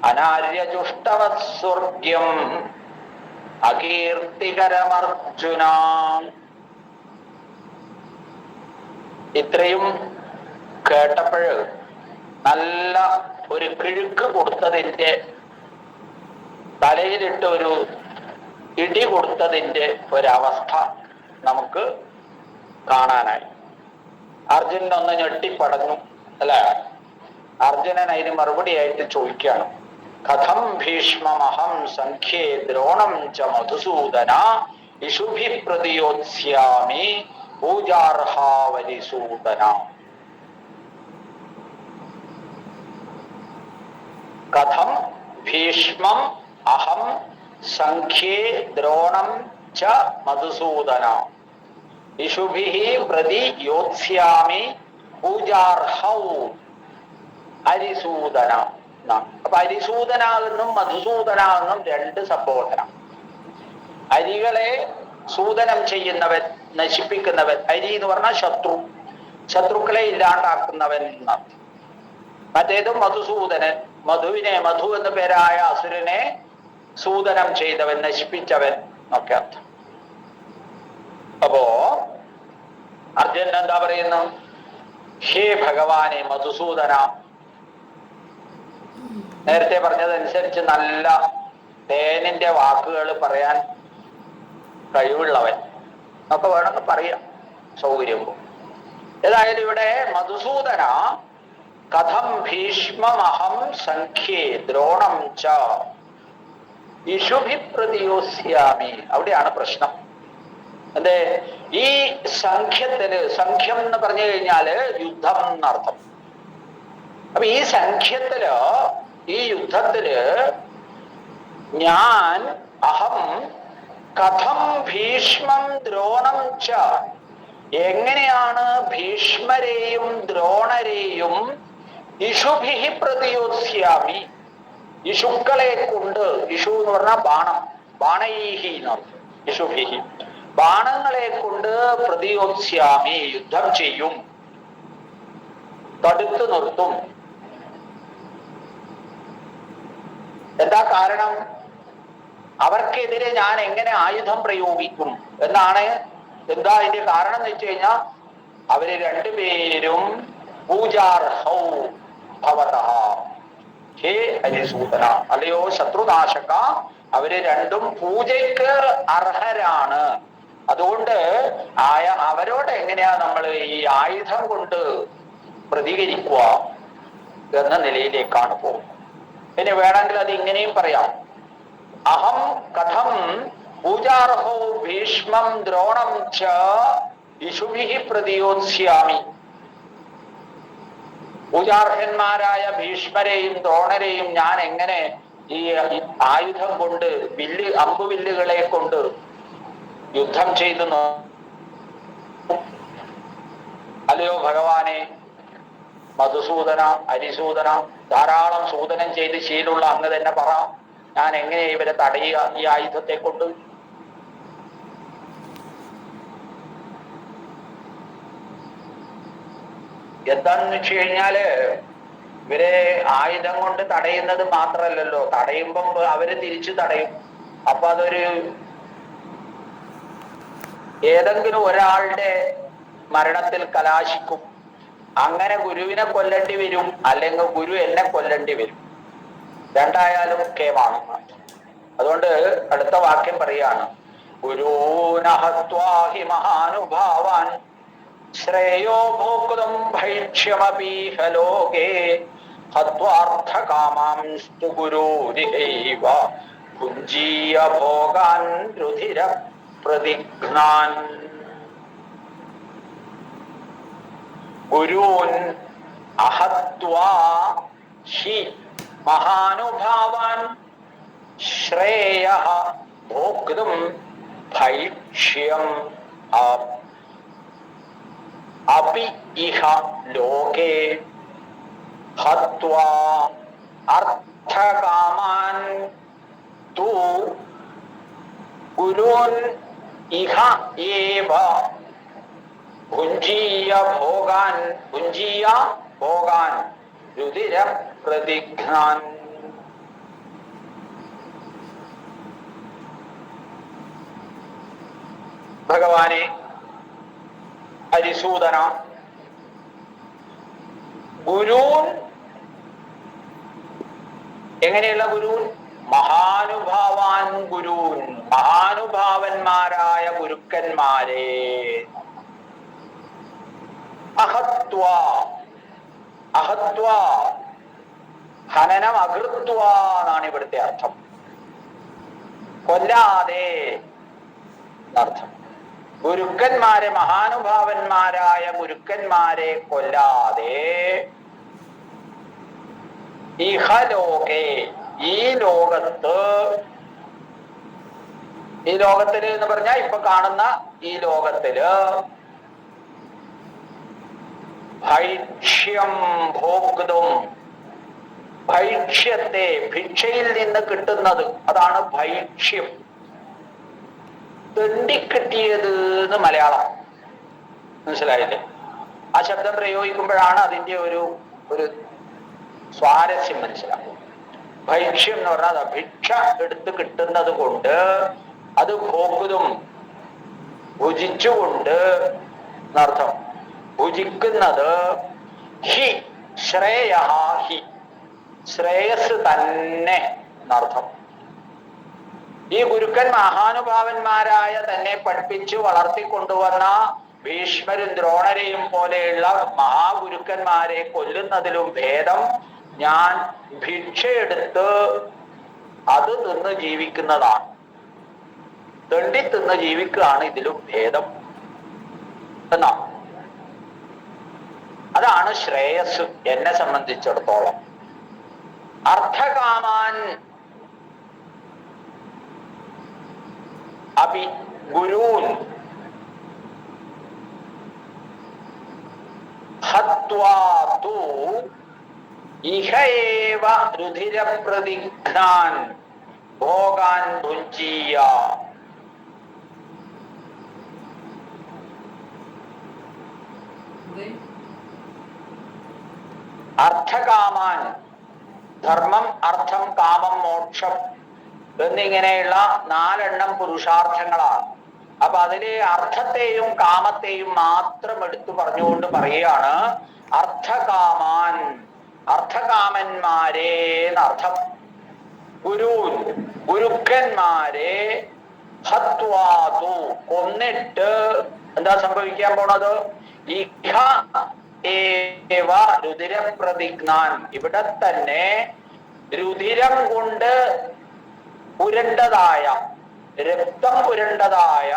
അനാര്യജുഷ്ടവത്സ്വർഗ്യം അകീർത്തികരമർജുന. ഇത്രയും കേട്ടപ്പോൾ നല്ല ഒരു കിഴുക്ക് കൊടുത്തതിന്റെ, തലയിലിട്ട് ഒരു ഇടി കൊടുത്തതിന്റെ ഒരവസ്ഥ നമുക്ക് കാണാനായി. അർജുനൻ ഒന്ന് ഞെട്ടിപ്പടഞ്ഞു അല്ലെ? അർജുനൻ അതിന് മറുപടിയായിട്ട് ചോദിക്കുകയാണ്, കഥം ഭീഷ്മമഹം സംഖ്യേ ദ്രോണം ച മധുസൂദന ഇഷുഭി പ്രതിയോത്സ്യാമി പൂജാർഹാവലിസൂദന. കഥം ഭീഷ്മം അഹം സംഖ്യേ ദ്രോണം ച മധുസൂദന ഇഷുഭിഃ പ്രതി യോത്സ്യാമി പൂജാർഹൗ അരിസൂദന. അപ്പൊ അരിസൂദന എന്നും മധുസൂദന എന്നും രണ്ട് സംബോധന. അരികളെ സൂദനം ചെയ്യുന്നവൻ, നശിപ്പിക്കുന്നവൻ. അരി എന്ന് പറഞ്ഞാൽ ശത്രു, ശത്രുക്കളെ ഇല്ലാണ്ടാക്കുന്നവൻ എന്നാണ്. മറ്റേത് മധുസൂദനൻ, മധുവിനെ, മധു എന്ന പേരായ അസുരനെ സൂദനം ചെയ്തവൻ, നശിപ്പിച്ചവൻ ഒക്കെ അർത്ഥം. അപ്പോ അർജുനൻ എന്താ പറയുന്നു? ഹേ ഭഗവാനെ മധുസൂദന, നേരത്തെ പറഞ്ഞതനുസരിച്ച് നല്ല തേനിന്റെ വാക്കുകൾ പറയാൻ കഴിവുള്ളവൻ ഒക്കെ വേണമെന്ന് പറയാം സൗകര്യം. ഏതായാലും ഇവിടെ മധുസൂദന കഥം ഭീഷ്മമഹം സംഖ്യേ ദ്രോണം ച ഇഷുഭി പ്രതിയോസ്യാമി. അവിടെയാണ് പ്രശ്നം. അതെ, ഈ സംഖ്യത്തിന്, സംഖ്യം എന്ന് പറഞ്ഞു കഴിഞ്ഞാല് യുദ്ധം എന്നർത്ഥം. അപ്പൊ ഈ സംഖ്യത്തില്, ഈ യുദ്ധത്തില് ഞാൻ അഹം കഥം ഭീഷ്മം ദ്രോണം ച, എങ്ങനെയാണ് ഭീഷ്മരെയും ദ്രോണരെയും ഇഷുഭിഃ പ്രതിയോത്സ്യാമി, ഇഷുക്കളെ കൊണ്ട്, ഇഷു എന്ന് പറഞ്ഞാൽ ബാണം, ബാണൈഹി എന്നർത്ഥം. ഇഷുഭിഃ ബാണങ്ങളെ കൊണ്ട് പ്രതിയോത്സ്യാമി, യുദ്ധം ചെയ്യും. തടുത്തു നിർത്തും. എന്താ കാരണം? അവർക്കെതിരെ ഞാൻ എങ്ങനെ ആയുധം പ്രയോഗിക്കും എന്നാണ്. എന്താ അതിന്റെ കാരണം എന്ന് വെച്ച് കഴിഞ്ഞാൽ അവര് രണ്ടുപേരും പൂജാർഹൗ ഭവതഃ, ഹേ ഹരിസൂദന, അല്ലയോ ശത്രുനാശക, അവര് രണ്ടും പൂജയ്ക്ക് അർഹരാണ്. അതുകൊണ്ട് അവരോട് എങ്ങനെയാ നമ്മൾ ഈ ആയുധം കൊണ്ട് പ്രതികരിക്കുക എന്ന നിലയിലേക്കാണ് പോകുന്നത്. പിന്നെ വേണമെങ്കിൽ അത് ഇങ്ങനെയും പറയാം. അഹം കഥം പൂജാർഹോ ഭീഷ്മം ദ്രോണം ച ഇഷുഭിഹി പ്രതിയോത്സ്യാമി. പൂജാർഹന്മാരായ ഭീഷ്മരെയും ദ്രോണരെയും ഞാൻ എങ്ങനെ ഈ ആയുധം കൊണ്ട്, അമ്പുവില്ലുകളെ കൊണ്ട് യുദ്ധം ചെയ്തു? അല്ലയോ ഭഗവാനെ മധുസൂദന, ഹരിസൂദന, ധാരാളം സൂദനം ചെയ്ത് ശീലുള്ള അങ്ങ് തന്നെ പറ, ഞാൻ എങ്ങനെ ഇവരെ തടയുക ഈ ആയുധത്തെ കൊണ്ട്? എന്താന്ന് വെച്ച് കഴിഞ്ഞാല് ഇവരെ ആയുധം കൊണ്ട് തടയുന്നത് മാത്രല്ലല്ലോ, തടയുമ്പം അവര് തിരിച്ചു തടയും. അപ്പൊ അതൊരു ഏതെങ്കിലും ഒരാളുടെ മരണത്തിൽ കലാശിക്കും. അങ്ങനെ ഗുരുവിനെ കൊല്ലേണ്ടി വരും, അല്ലെങ്കിൽ ഗുരു എന്നെ കൊല്ലേണ്ടി വരും. രണ്ടായാലും കേമാണ്. അതുകൊണ്ട് അടുത്ത വാക്യം പറയാണ്, ഗുരൂനഹത്വാഹി മഹാനുഭാവാൻ ശ്രേയോ ഭോക്തും ഭൈക്ഷ്യമപീഹ ലോകേ ഹത്വാർത്ഥകാമാംസ്തു ഗുരൂരിഹൈവ ഭുഞ്ജീയ ഭോഗാൻ രുധിര പ്രതിഘ്നാൻ. ഗുരൂൻ അഹത്വാ ഹി മഹാനുഭാവാൻ ശ്രേയഃ ഭോക്തും ഭൈക്ഷ്യം അപി ഇഹ ലോകേ ഹത്വാ അർത്ഥകാമാൻ തു ഗുരൂൻ ഇഹ ഏവ ഭുഞ്ജീയ ഭോഗാൻ രുധിര പ്രതിഘ്നാൻ. ഭഗവാനെ ഹരിസൂദന, ഗുരൂൻ എങ്ങനെയുള്ള ഗുരൂൻ? മഹാനുഭാവാൻ ഗുരൂൻ, മഹാനുഭാവന്മാരായ ഗുരുക്കന്മാരെ. അഹത്വാ, അഹത്വാ ഹനനം അകൃത്വാ എന്നാണ് ഇവിടുത്തെ അർത്ഥം. കൊല്ലാതെ എന്നർത്ഥം. ഗുരുക്കന്മാരെ, മഹാനുഭാവന്മാരായ ഗുരുക്കന്മാരെ കൊല്ലാതെ ഇഹലോകേ, ഈ ലോകത്തില് എന്ന് പറഞ്ഞാൽ ഇപ്പൊ കാണുന്ന ഈ ലോകത്തില് ഭൈക്ഷ്യം ഭോക്തും, ഭൈക്ഷ്യത്തെ ഭിക്ഷയിൽ നിന്ന് കിട്ടുന്നത്, അതാണ് ഭൈക്ഷ്യം. തെണ്ടിക്കിട്ടിയത് എന്ന് മലയാളം, മനസ്സിലായില്ലേ? ആ ശബ്ദം പ്രയോഗിക്കുമ്പോഴാണ് അതിന്റെ ഒരു സ്വാരസ്യം മനസ്സിലാവും. ഭൈക്ഷ്യം എന്ന് പറഞ്ഞാൽ ഭിക്ഷ എടുത്ത് കിട്ടുന്നത് കൊണ്ട്, അത് ഭോക്തും ഭുജിച്ചുകൊണ്ട് എന്നർത്ഥം. ഭുജിക്കുന്നത് ഹി ശ്രേയ, ഹി ശ്രേയസ് തന്നെ എന്നർത്ഥം. ഈ ഗുരുക്കൻ മഹാനുഭാവന്മാരായ തന്നെ പഠിപ്പിച്ചു വളർത്തിക്കൊണ്ടുവന്ന ഭീഷ്മരും ദ്രോണരെയും പോലെയുള്ള മഹാഗുരുക്കന്മാരെ കൊല്ലുന്നതിലും ഭേദം ഞാൻ ഭിക്ഷയെടുത്ത് അത് തിന്ന് ജീവിക്കുന്നതാണ്, തെണ്ടി തിന്ന് ജീവിക്കുകയാണ് ഇതിലും ഭേദം എന്നാ. അതാണ് ശ്രേയസ് എന്നെ സംബന്ധിച്ചിടത്തോളം. അർത്ഥകാമാൻ അപി ഗുരൂൻ ഹത്വാ തു ഇഹൈവ രുധിരപ്രതിഘ്നാൻ ഭോഗാൻ ഭുഞ്ജീയ. അർത്ഥകാമാൻ, ധർമ്മം അർത്ഥം കാമം മോക്ഷം എന്നിങ്ങനെയുള്ള 4 പുരുഷാർത്ഥങ്ങളാണ്. അപ്പൊ അതിലെ അർത്ഥത്തെയും കാമത്തെയും മാത്രം എടുത്തു പറഞ്ഞുകൊണ്ട് പറയുകയാണ് അർത്ഥകാമാൻ, അർത്ഥകാമന്മാരെ എന്നർത്ഥം. ഗുരുക്കന്മാരെ ഹത്വാതു, കൊന്നിട്ട് എന്താ സംഭവിക്കാൻ പോണത്? ഇഹ ഏവ രുതിരപ്രതിജ്ഞാൻ, ഇവിടെ തന്നെ രുതിരം കൊണ്ട് പുരണ്ടതായ, രക്തം പുരണ്ടതായ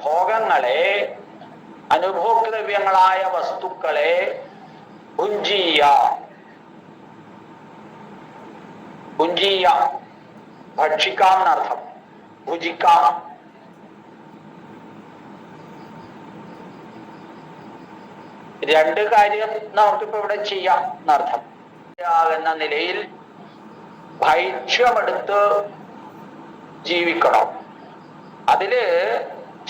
ഭോഗങ്ങളെ, അനുഭോക്തവ്യങ്ങളായ വസ്തുക്കളെ ഭുഞ്ചീയ, ഭക്ഷിക്കാം എന്നർത്ഥം, ഭുജിക്കാം. രണ്ട് കാര്യം നമുക്കിപ്പോ ഇവിടെ ചെയ്യാം എന്നർത്ഥം. എന്ന നിലയിൽ ഭൈക്ഷ്യമെടുത്ത് ജീവിക്കണം. അതില്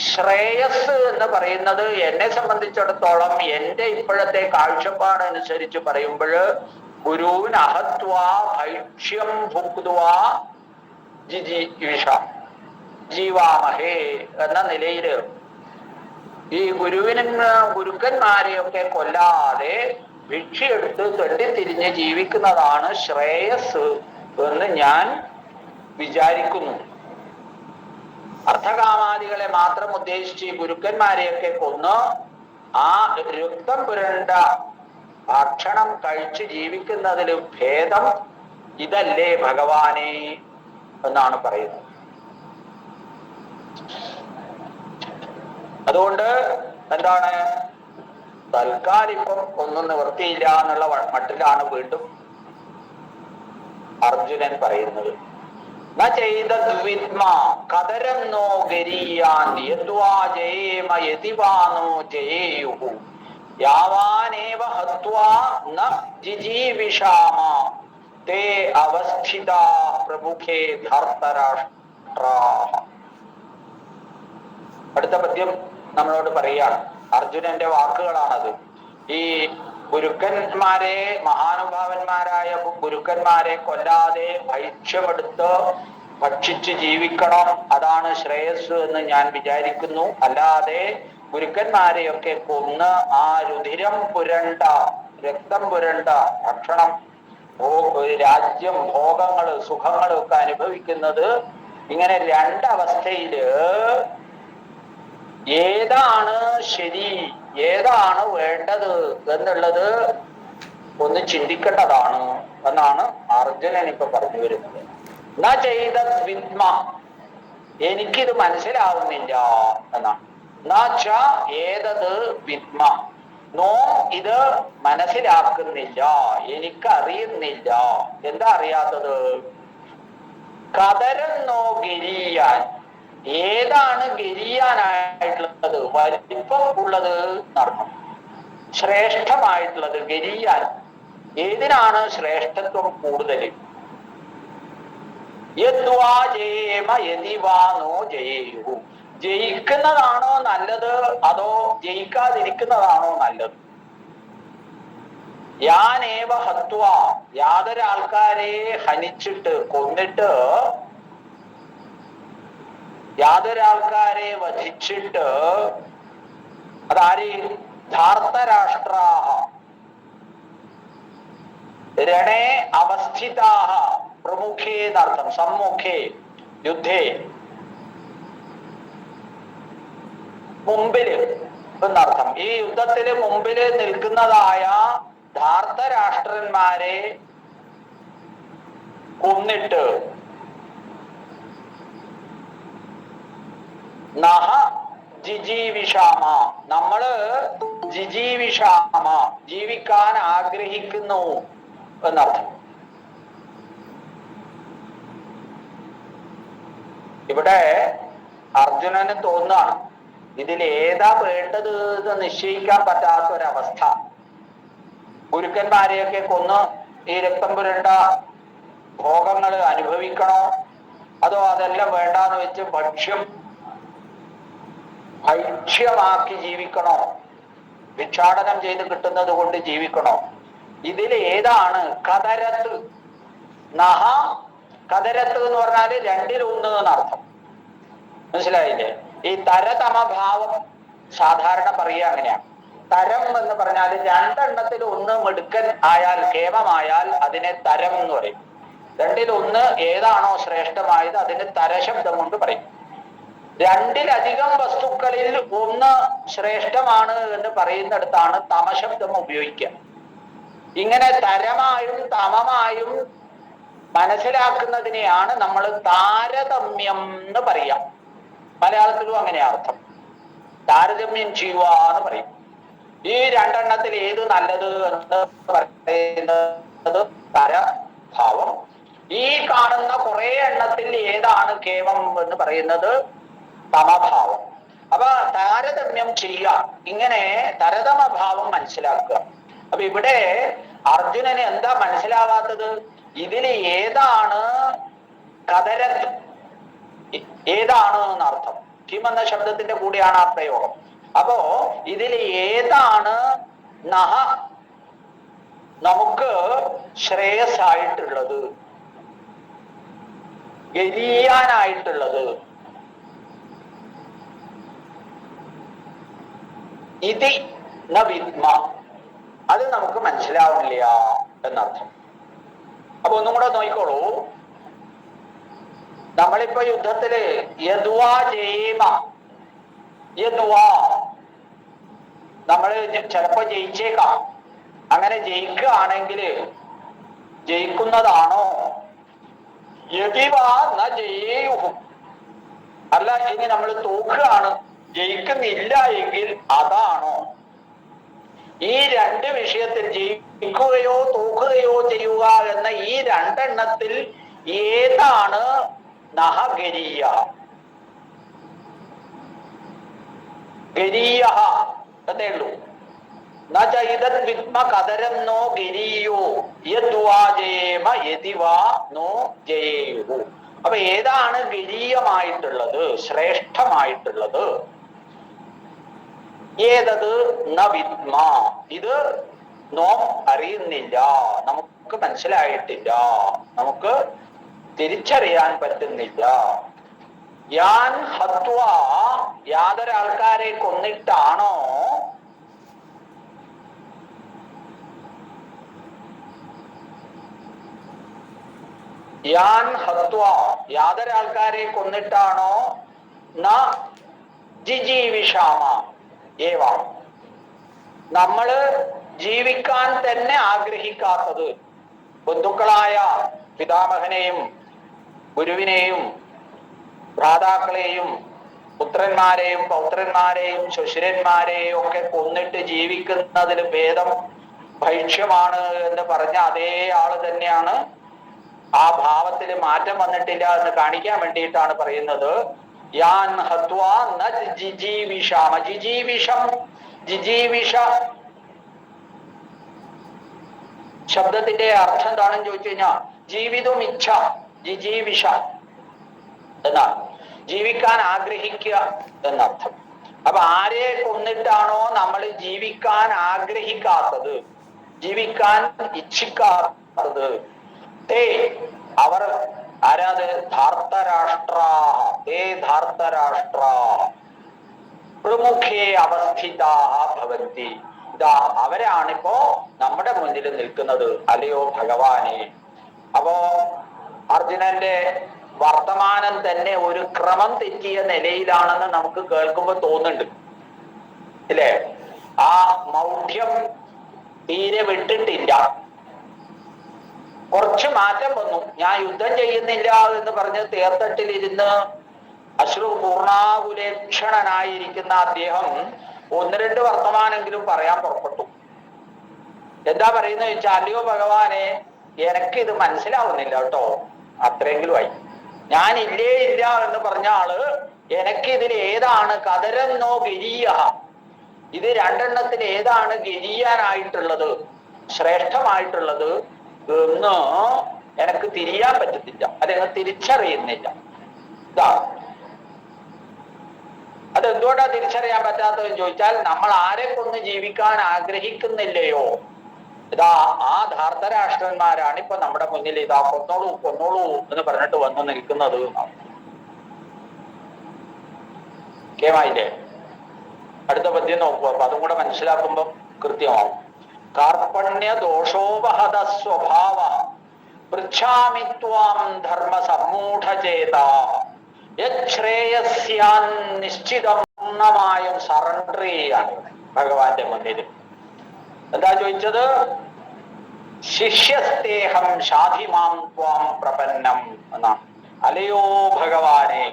ശ്രേയസ് എന്ന് പറയുന്നത് എന്നെ സംബന്ധിച്ചിടത്തോളം എൻ്റെ ഇപ്പോഴത്തെ കാഴ്ചപ്പാടനുസരിച്ച് പറയുമ്പോൾ ഗുരുവിന് അഹത്വാ ഭൈക്ഷ്യം ഭുക്വാ ജീവാമഹേ എന്ന നിലയില് ഈ ഗുരുക്കന്മാരെയൊക്കെ കൊല്ലാതെ ഭിക്ഷയെടുത്ത് തെണ്ടിത്തിരിഞ്ഞ് ജീവിക്കുന്നതാണ് ശ്രേയസ് എന്ന് ഞാൻ വിചാരിക്കുന്നു. അർത്ഥകാമാദികളെ മാത്രം ഉദ്ദേശിച്ച് ഗുരുക്കന്മാരെയൊക്കെ കൊന്ന് ആ രക്തം പുരണ്ട ഭക്ഷണം കഴിച്ച് ജീവിക്കുന്നതിൽ ഭേദം ഇതല്ലേ ഭഗവാനെ എന്നാണ് പറയുന്നത്. അതുകൊണ്ട് എന്താണ്, തൽക്കാലം ഇപ്പം ഒന്നും നിവൃത്തിയില്ല എന്നുള്ള മട്ടിലാണ് വീണ്ടും അർജുനൻ പറയുന്നത്. കതരം നോ ഗരീയാൻ യദ്വാ ജയേമ യതിവാനോ ജയേയുഹു യാവാനേവ ഹത്വാ ന ജിജീവിഷാമ തേ അവസ്ഥിതാ പ്രമുഖേ ധർത്തരാഷ്ട്രാഃ. അടുത്ത പദ്യം നമ്മളോട് പറയാണ്, അർജുനന്റെ വാക്കുകളാണത്. ഈ ഗുരുക്കന്മാരെ, മഹാനുഭാവന്മാരായ ഗുരുക്കന്മാരെ കൊല്ലാതെ ഭൈക്ഷ്യമെടുത്ത് ഭക്ഷിച്ച് ജീവിക്കണം, അതാണ് ശ്രേയസ് എന്ന് ഞാൻ വിചാരിക്കുന്നു. അല്ലാതെ ഗുരുക്കന്മാരെയൊക്കെ കൊന്ന് ആ രുധിരം പുരണ്ട, രക്തം പുരണ്ട ഭക്ഷണം, രാജ്യം, ഭോഗങ്ങള്, സുഖങ്ങളും ഒക്കെ അനുഭവിക്കുന്നത്, ഇങ്ങനെ രണ്ടവസ്ഥയില് ഏതാണ് ശരി, ഏതാണ് വേണ്ടത് എന്നുള്ളത് ഒന്ന് ചിന്തിക്കേണ്ടതാണ് എന്നാണ് അർജുനൻ ഇപ്പൊ പറഞ്ഞു വരുന്നത്. ന ചെയ്ത വിദ്മ, എനിക്കിത് മനസ്സിലാവുന്നില്ല എന്നാണ്. എന്നുവച്ച ഏതത് വിദ്മ, നോ ഇത് മനസ്സിലാക്കുന്നില്ല, എനിക്കറിയുന്നില്ല. എന്താ അറിയാത്തത്? കതരം നോ ഗിരിയാൻ, ഏതാണ് ഗരിയാനായിട്ടുള്ളത്, വലിപ്പം ഉള്ളത് എന്നർത്ഥം, ശ്രേഷ്ഠമായിട്ടുള്ളത് ഗരിയാൻ. ഏതിനാണ് ശ്രേഷ്ഠത്വം കൂടുതൽ? യദ്വാ ജയേമ യതിവാനോ ജയേയു, ജയിക്കുന്നതാണോ നല്ലത് അതോ ജയിക്കാതിരിക്കുന്നതാണോ നല്ലത്? യാനേവ ഹത്വ, യാതൊരാൾക്കാരെ ഹനിച്ചിട്ട്, കൊന്നിട്ട്, യാതൊരാൾക്കാരെ വധിച്ചിട്ട്, അതാര്? ധാർത്തരാഷ്ട്രാഃ രണേ അവസ്ഥിതാഃ പ്രമുഖേ എന്നർത്ഥം, സമ്മുഖേ യുദ്ധേ, മുമ്പില് എന്നർത്ഥം. ഈ യുദ്ധത്തില് മുമ്പില് നിൽക്കുന്നതായ ധാർത്തരാഷ്ട്രന്മാരെ കൊന്നിട്ട് നഹ ജിജീവിഷാമ, നമ്മള് ജിജീവിഷാമ, ജീവിക്കാൻ ആഗ്രഹിക്കുന്നു എന്നർത്ഥം. ഇവിടെ അർജുനന് തോന്നാണ് ഇതിൽ ഏതാ വേണ്ടത് എന്ന് നിശ്ചയിക്കാൻ പറ്റാത്ത ഒരവസ്ഥ. ഗുരുക്കന്മാരെയൊക്കെ കൊന്ന് ഈ രക്തം പുരണ്ട ഭോഗങ്ങൾ അനുഭവിക്കണോ, അതോ അതെല്ലാം വേണ്ടാന്ന് വെച്ച് ഭക്ഷ്യമാക്കി ജീവിക്കണോ ഭിക്ഷാടനം ചെയ്ത് കിട്ടുന്നത് കൊണ്ട് ജീവിക്കണോ? ഇതിൽ ഏതാണ് കതരത്ത്? നഹ കതരത്ത് എന്ന് പറഞ്ഞാല് രണ്ടിലൊന്ന് എന്നർത്ഥം. മനസ്സിലായില്ലേ? ഈ തരതമഭാവം സാധാരണ പറയുക അങ്ങനെയാണ്. തരം എന്ന് പറഞ്ഞാൽ രണ്ടെണ്ണത്തിൽ ഒന്ന് മിടുക്കൻ ആയാൽ, കേമമായാൽ അതിനെ തരം എന്ന് പറയും. രണ്ടിലൊന്ന് ഏതാണോ ശ്രേഷ്ഠമായത് അതിന് തരശബ്ദം കൊണ്ട് പറയും. രണ്ടിലധികം വസ്തുക്കളിൽ ഒന്ന് ശ്രേഷ്ഠമാണ് എന്ന് പറയുന്നിടത്താണ് തമശബ്ദം ഉപയോഗിക്കുക. ഇങ്ങനെ തരമായും തമമായും മനസ്സിലാക്കുന്നതിനെയാണ് നമ്മൾ താരതമ്യം എന്ന് പറയാം. മലയാളത്തിലും അങ്ങനെ അർത്ഥം. താരതമ്യം ചെയ്യുക എന്ന് പറയും. ഈ രണ്ടെണ്ണത്തിൽ ഏത് നല്ലത് എന്ന് പറയുന്നത് തരഭാവം. ഈ കാണുന്ന കുറെ എണ്ണത്തിൽ ഏതാണ് കേവം എന്ന് പറയുന്നത് തമഭാവം. അപ്പൊ താരതമ്യം ചെയ്യുക, ഇങ്ങനെ തരതമഭാവം മനസ്സിലാക്കുക. അപ്പൊ ഇവിടെ അർജുനന് എന്താ മനസ്സിലാവാത്തത്? ഇതിൽ ഏതാണ് കതരത്ത്, ഏതാണ് എന്നർത്ഥം. കിം എന്ന ശബ്ദത്തിന്റെ കൂടെയാണ് ആ പ്രയോഗം. അപ്പോ ഇതിൽ ഏതാണ് നഹ നമുക്ക് ശ്രേയസ്സായിട്ടുള്ളത്, ഗരീയാനായിട്ടുള്ളത്? ഇതി ന വിദ്മ, അത് നമുക്ക് മനസ്സിലാവുന്നില്ല എന്നർത്ഥം. അപ്പൊ ഒന്നും കൂടെ നോക്കിക്കോളൂ. നമ്മളിപ്പോ യുദ്ധത്തില് യദ്വാ ജയമ, യദ്വാ നമ്മള് ചിലപ്പോ ജയിച്ചേക്കാം. അങ്ങനെ ജയിക്കുകയാണെങ്കിൽ ജയിക്കുന്നതാണോ? യതിവാ ന ജയേയുഹു, അല്ല ഇനി നമ്മൾ തോക്കുകയാണ്, ജയിക്കുന്നില്ല എങ്കിൽ അതാണോ? ഈ രണ്ട് വിഷയത്തിൽ ജയിക്കുകയോ തോക്കുകയോ ചെയ്യുക എന്ന ഈ രണ്ടെണ്ണത്തിൽ ഏതാണ് നഹഗരീയ? ഗരീയ എന്നേ ഉള്ളൂ. വിദ്മ കതരം നോ ഗരീയോ യദ്വാ ജയേമ യതിവാ നോ ജയേയുഹു. അപ്പൊ ഏതാണ് ഗരീയമായിട്ടുള്ളത്, ശ്രേഷ്ഠമായിട്ടുള്ളത്? ഏതത് ന വിദ്മ, ഇത് നോം അറിയുന്നില്ല, നമുക്ക് മനസ്സിലായിട്ടില്ല, നമുക്ക് തിരിച്ചറിയാൻ പറ്റുന്നില്ല. യാൻ ഹത്വ, യാതൊരാൾക്കാരെ കൊന്നിട്ടാണോ യാൻ ഹത്വ, യാതൊരാൾക്കാരെ കൊന്നിട്ടാണോ ന ജിജീവിഷാമ ഏവ, നമ്മള് ജീവിക്കാൻ തന്നെ ആഗ്രഹിക്കാത്തത്? ബന്ധുക്കളായ പിതാമഹനെയും ഗുരുവിനെയും ഭ്രാതാക്കളെയും പുത്രന്മാരെയും പൗത്രന്മാരെയും ശ്വശുരന്മാരെയും ഒക്കെ കൊന്നിട്ട് ജീവിക്കുന്നതിൽ ഭേദം ഭൈക്ഷ്യമാണ് എന്ന് പറഞ്ഞ അതേ ആള് തന്നെയാണ്. ആ ഭാവത്തിൽ മാറ്റം വന്നിട്ടില്ല എന്ന് കാണിക്കാൻ വേണ്ടിയിട്ടാണ് പറയുന്നത്. യാൻ ഹത്വാ ന ജിജീവിഷാമ. ജിജീവിഷം, ജിജീവിഷ ശബ്ദത്തിന്റെ അർത്ഥം എന്താണെന്ന് ചോദിച്ചു കഴിഞ്ഞാൽ ജീവിതം ഇച്ഛ, ജിജീവിഷ എന്നാണ്, ജീവിക്കാൻ ആഗ്രഹിക്കുക എന്നർത്ഥം. അപ്പൊ ആരെ കൊന്നിട്ടാണോ നമ്മൾ ജീവിക്കാൻ ആഗ്രഹിക്കാത്തത്, ജീവിക്കാൻ ഇച്ഛിക്കാത്തത്? തേ അവർ ആരാത്? ധാർത്തരാഷ്ട്രാഹ, തേ ധാർത്തരാഷ്ട്രാഹ പ്രമുഖേ അവസ്ഥിതാഹ ഭവന്തി. ഇതാ അവരാണിപ്പോ നമ്മുടെ മുന്നിൽ നിൽക്കുന്നത്, അല്ലയോ ഭഗവാനെ. അപ്പോ അർജുനന്റെ വർത്തമാനം തന്നെ ഒരു ക്രമം തെറ്റിയ നിലയിലാണെന്ന് നമുക്ക് കേൾക്കുമ്പോൾ തോന്നുന്നുണ്ട്, ഇല്ലേ? ആ മൗഢ്യം തീരെ വിട്ടിട്ടില്ല. കുറച്ച് മാറ്റം വന്നു. ഞാൻ യുദ്ധം ചെയ്യുന്നില്ല എന്ന് പറഞ്ഞ് തേർത്തട്ടിലിരുന്ന് അശ്രു പൂർണാകുലേക്ഷണനായിരിക്കുന്ന അദ്ദേഹം ഒന്ന് രണ്ട് വർത്തമാനെങ്കിലും പറയാൻ പുറപ്പെട്ടു. എന്താ പറയുന്നത് ചോദിച്ചാൽ, അല്ലയോ ഭഗവാനെ, എനിക്ക് ഇത് മനസ്സിലാവുന്നില്ല കേട്ടോ, അത്രയെങ്കിലും ആയി. ഞാൻ ഇല്ലേ ഇല്ല എന്ന് പറഞ്ഞ ആള് എനിക്കിതിൽ ഏതാണ് കതരെന്നോ ഗരീയ, ഇത് രണ്ടെണ്ണത്തിൽ ഏതാണ് ഗരീയാനായിട്ടുള്ളത്, ശ്രേഷ്ഠമായിട്ടുള്ളത് എന്ന് എനിക്ക് തിരിയാൻ പറ്റത്തില്ല, അല്ലെങ്കിൽ തിരിച്ചറിയുന്നില്ല. ഇതാ അതെന്തുകൊണ്ടാ തിരിച്ചറിയാൻ പറ്റാത്തതെന്ന് ചോദിച്ചാൽ നമ്മൾ ആരെ കൊന്ന് ജീവിക്കാൻ ആഗ്രഹിക്കുന്നില്ലയോ, ഇതാ ആ ധാർത്തരാഷ്ട്രന്മാരാണ് ഇപ്പൊ നമ്മുടെ മുന്നിൽ ഇതാ കൊന്നോളൂ കൊന്നോളൂ എന്ന് പറഞ്ഞിട്ട് വന്നു നിൽക്കുന്നത്. കേമായില്ലേ? അടുത്ത പദ്യം നോക്കൂ. അപ്പൊ അതും കൂടെ മനസ്സിലാക്കുമ്പോ കൃത്യമാവും. കാർപ്പണ്യ ദോഷോപഹത സ്വഭാവ പൃച്ഛാമി ത്വാം ധർമ്മ സമ്മൂഢചേത യശ്രേയസ്യാൻ നിശ്ചിതം. പൂർണ്ണമായും സറണ്ടർ ചെയ്യാണ് ഭഗവാന്റെ മുന്നിൽ. എന്താ ചോദിച്ചത്? ശിഷ്യസ്തേഹം ഷാധിമാം ത്വാം പ്രപന്നം എന്നാണ്. അലയോ ഭഗവാനെ,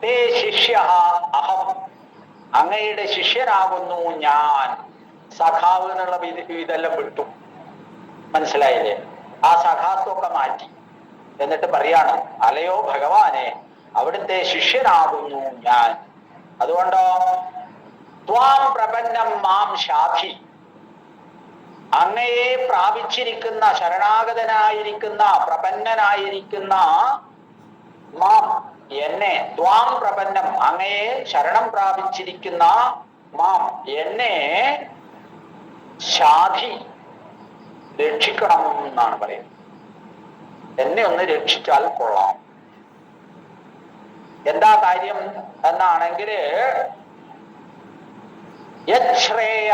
തേ ശിഷ്യ അഹം, അങ്ങയുടെ ശിഷ്യനാകുന്നു ഞാൻ. സഖാവ് എന്നുള്ള ഇതെല്ലാം വിട്ടു, മനസ്സിലായില്ലേ? ആ സഖാത്വമൊക്കെ മാറ്റി എന്നിട്ട് പറയാണ്, അലയോ ഭഗവാനെ, അവിടുത്തെ ശിഷ്യനാകുന്നു ഞാൻ. അതുകൊണ്ടോ ത്വാം പ്രപന്നം മാം ശാധി, അങ്ങയെ പ്രാപിച്ചിരിക്കുന്ന, ശരണാഗതനായിരിക്കുന്ന, പ്രപന്നനായിരിക്കുന്ന മാം എന്നെ, ത്വാം പ്രപന്നം അങ്ങയെ ശരണം പ്രാപിച്ചിരിക്കുന്ന മാം എന്നെ ശാധി രക്ഷിക്കണം എന്നാണ് പറയുന്നത്. എന്നെ ഒന്ന് രക്ഷിച്ചാൽ കൊള്ളാം. എന്താ കാര്യം എന്നാണെങ്കിൽ, യശ്രേയ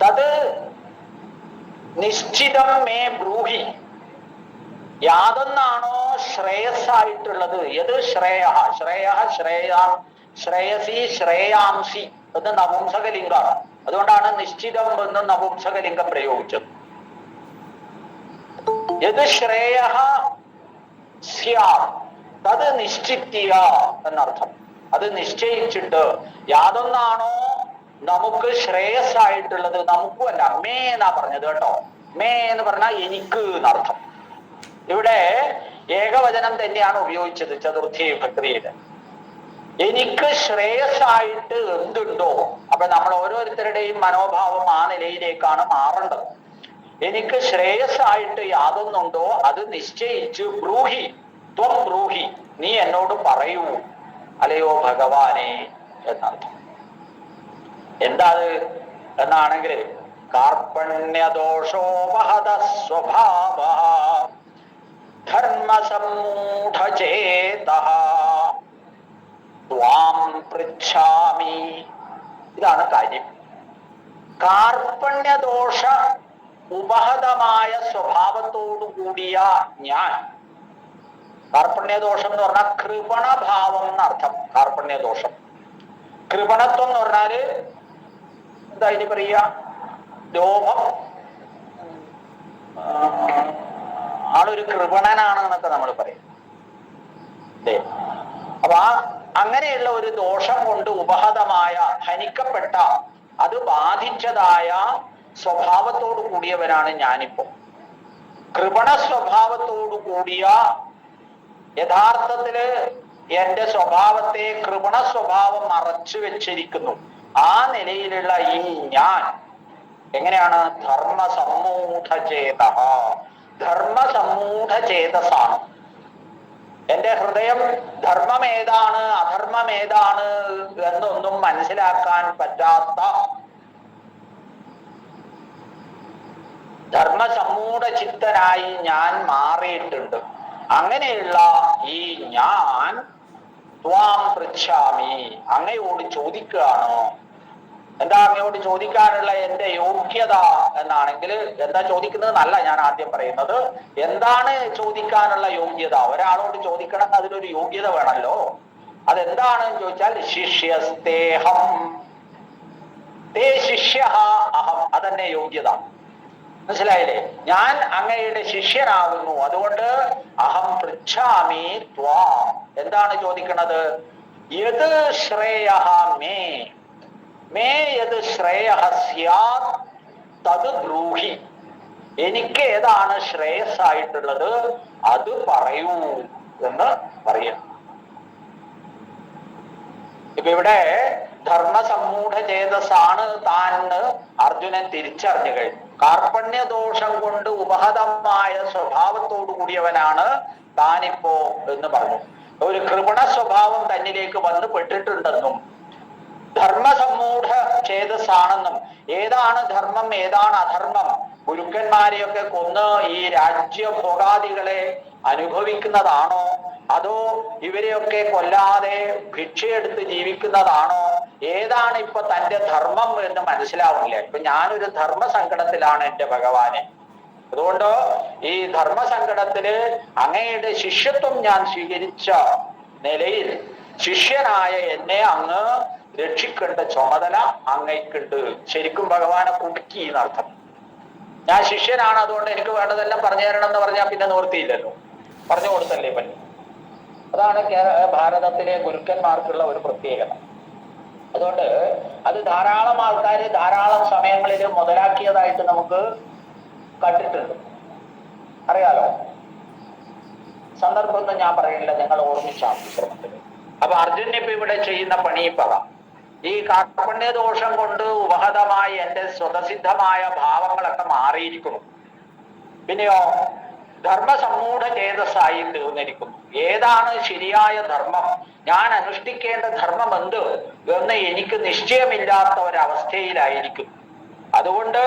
തത് നിശ്ചിതം മേ ബ്രൂഹി, യാതൊന്നാണോ ശ്രേയസ്സായിട്ടുള്ളത്, യത് ശ്രേയ, ശ്രേയ ശ്രേയസി ശ്രേയാംസി എന്ന് നപുംസകലിംഗമാണ്. അതുകൊണ്ടാണ് നിശ്ചിതം എന്ന് നപുംസകലിംഗം പ്രയോഗിച്ചത്. യത് ശ്രേയ തത് നിശ്ചിത്യ എന്നർത്ഥം. അത് നിശ്ചയിച്ചിട്ട് യാതൊന്നാണോ നമുക്ക് ശ്രേയസ്സായിട്ടുള്ളത്, നമുക്കും അല്ല, മേ എന്നാ പറഞ്ഞത് കേട്ടോ. മേ എന്ന് പറഞ്ഞാൽ എനിക്ക് എന്നർത്ഥം. ഇവിടെ ഏകവചനം തന്നെയാണ് ഉപയോഗിച്ചത് ചതുർത്ഥി വിഭക്തിയില്. എനിക്ക് ശ്രേയസ്സായിട്ട് എന്തുണ്ടോ, അപ്പൊ നമ്മൾ ഓരോരുത്തരുടെയും മനോഭാവം ആ നിലയിലേക്കാണ് മാറേണ്ടത്. എനിക്ക് ശ്രേയസ്സായിട്ട് യാതൊന്നുണ്ടോ അത് നിശ്ചയിച്ച് ബ്രൂഹി, ത്വം ബ്രൂഹി, നീ എന്നോട് പറയൂ അലയോ ഭഗവാനെ എന്നർത്ഥം. എന്താ അത് എന്നാണെങ്കിൽ, കാർപ്പണ്യദോഷോപഹത സ്വഭാവ ധർമ്മസമ്മൂഢചേതഃ ത്വാം പൃച്ഛാമി. ഇതാണ് കാര്യം. കാർപ്പണ്യദോഷ ഉപഹതമായ സ്വഭാവത്തോടു കൂടിയ ഞാൻ. കാർപ്പണ്യദോഷം എന്ന് പറഞ്ഞാൽ കൃപണഭാവം എന്നർത്ഥം. കാർപ്പണ്യദോഷം, കൃപണത്വം എന്ന് പറഞ്ഞാല് എന്താ ഇനി പറയുക, ലോഭം, ആളൊരു കൃപണനാണ് എന്നൊക്കെ നമ്മൾ പറയും. അല്ലേ? അപ്പൊ അങ്ങനെയുള്ള ഒരു ദോഷം കൊണ്ട് ഉപഹതമായ, ഹനിക്കപ്പെട്ട, അത് ബാധിച്ചതായ സ്വഭാവത്തോടു കൂടിയവനാണ് ഞാനിപ്പോ. കൃപണ സ്വഭാവത്തോടു കൂടിയ, യഥാർത്ഥത്തില് എന്റെ സ്വഭാവത്തെ കൃപണ സ്വഭാവം മറച്ചു വെച്ചിരിക്കുന്നു. ആ നിലയിലുള്ള ഈ ഞാൻ എങ്ങനെയാണ്? ധർമ്മസമ്മൂഢചേത, ധർമ്മസമ്മൂഢചേതസാണ്. എന്റെ ഹൃദയം ധർമ്മം ഏതാണ് അധർമ്മം ഏതാണ് എന്നൊന്നും മനസ്സിലാക്കാൻ പറ്റാത്ത ധർമ്മസമ്മൂഢചിത്തനായി ഞാൻ മാറിയിട്ടുണ്ട്. അങ്ങനെയുള്ള ഈ ഞാൻ ത്വാം പൃച്ഛാമി, അങ്ങയോട് ചോദിക്കുകയാണോ. എന്താ അങ്ങയോട് ചോദിക്കാനുള്ള എന്റെ യോഗ്യത എന്നാണെങ്കിൽ, എന്താ ചോദിക്കുന്നത് എന്നല്ല ഞാൻ ആദ്യം പറയുന്നത്. എന്താണ് ചോദിക്കാനുള്ള യോഗ്യത? ഒരാളോട് ചോദിക്കണം, അതിനൊരു യോഗ്യത വേണമല്ലോ. അതെന്താണെന്ന് ചോദിച്ചാൽ, ശിഷ്യസ്തേഹം, തേ ശിഷ്യ അഹം, അതെന്നെ യോഗ്യത. മനസ്സിലായില്ലേ? ഞാൻ അങ്ങയുടെ ശിഷ്യനാകുന്നു. അതുകൊണ്ട് അഹം പൃച്ഛാമി ത്വാം. എന്താണ് ചോദിക്കണത്? യത് ശ്രേയ മേ, മേ യത് ശ്രേയ സ്യാത് തത് ബ്രൂഹി, എനിക്ക് ഏതാണ് ശ്രേയസ്സായിട്ടുള്ളത് അത് പറയൂ എന്ന് പറയാം. ഇപ്പൊ ഇവിടെ ധർമ്മസമ്മൂഢചേതസാണ് താൻ അർജുനൻ തിരിച്ചറിഞ്ഞു കഴിഞ്ഞു. കാർപ്പണ്യദോഷം കൊണ്ട് ഉപഹതമായ സ്വഭാവത്തോടു കൂടിയവനാണ് താനിപ്പോ എന്ന് പറഞ്ഞു. ഒരു കൃപണ സ്വഭാവം തന്നിലേക്ക് വന്ന് പെട്ടിട്ടുണ്ടെന്നും ധർമ്മസമ്മൂഢ ചേതസ്സാണെന്നും ഏതാണ് ധർമ്മം ഏതാണ് അധർമ്മം, ഗുരുക്കന്മാരെയൊക്കെ കൊന്ന് ഈ രാജ്യഭോഗാദികളെ അനുഭവിക്കുന്നതാണോ അതോ ഇവരെയൊക്കെ കൊല്ലാതെ ഭിക്ഷയെടുത്ത് ജീവിക്കുന്നതാണോ, ഏതാണ് ഇപ്പൊ തന്റെ ധർമ്മം എന്ന് മനസ്സിലാവുന്നില്ല. ഇപ്പൊ ഞാനൊരു ധർമ്മസങ്കടത്തിലാണ് എന്റെ ഭഗവാനെ. അതുകൊണ്ട് ഈ ധർമ്മസങ്കടത്തില് അങ്ങയുടെ ശിഷ്യത്വം ഞാൻ സ്വീകരിച്ച നിലയിൽ ശിഷ്യനായ എന്നെ അങ്ങ് രക്ഷിക്കേണ്ട ചുമതല അങ്ങയ്ക്കുണ്ട്. ശരിക്കും ഭഗവാനെ കുടുക്കി എന്നർത്ഥം. ഞാൻ ശിഷ്യനാണ്, അതുകൊണ്ട് എനിക്ക് വേണ്ടതെല്ലാം പറഞ്ഞു തരണം എന്ന് പറഞ്ഞാൽ പിന്നെ നിവൃത്തിയില്ലല്ലോ, പറഞ്ഞു കൊടുത്തല്ലേ പറ്റും. അതാണ് ഭാരതത്തിലെ ഗുരുക്കന്മാർക്കുള്ള ഒരു പ്രത്യേകത. അതുകൊണ്ട് അത് ധാരാളം ആൾക്കാർ ധാരാളം സമയങ്ങളിൽ മുതലാക്കിയതായിട്ട് നമുക്ക് കണ്ടിട്ടുണ്ട്, അറിയാലോ. സന്ദർഭമൊന്നും ഞാൻ പറയുന്നില്ല, നിങ്ങൾ ഓർമ്മിച്ചാണ് ശ്രമത്തിൽ. അപ്പൊ അർജുനൻ ഇപ്പൊ ഇവിടെ ചെയ്യുന്ന പണി പറ, ഈ കാർപ്പണ്യദോഷം കൊണ്ട് ഉപഹതമായി എന്റെ സ്വതസിദ്ധമായ ഭാവങ്ങളൊക്കെ മാറിയിരിക്കുന്നു. പിന്നെയോ ധർമ്മസമ്മൂഢ ചേതസ്സായി തീർന്നിരിക്കുന്നു. ഏതാണ് ശരിയായ ധർമ്മം, ഞാൻ അനുഷ്ഠിക്കേണ്ട ധർമ്മം എന്ത് എന്ന് എനിക്ക് നിശ്ചയമില്ലാത്ത ഒരവസ്ഥയിലായിരിക്കും. അതുകൊണ്ട്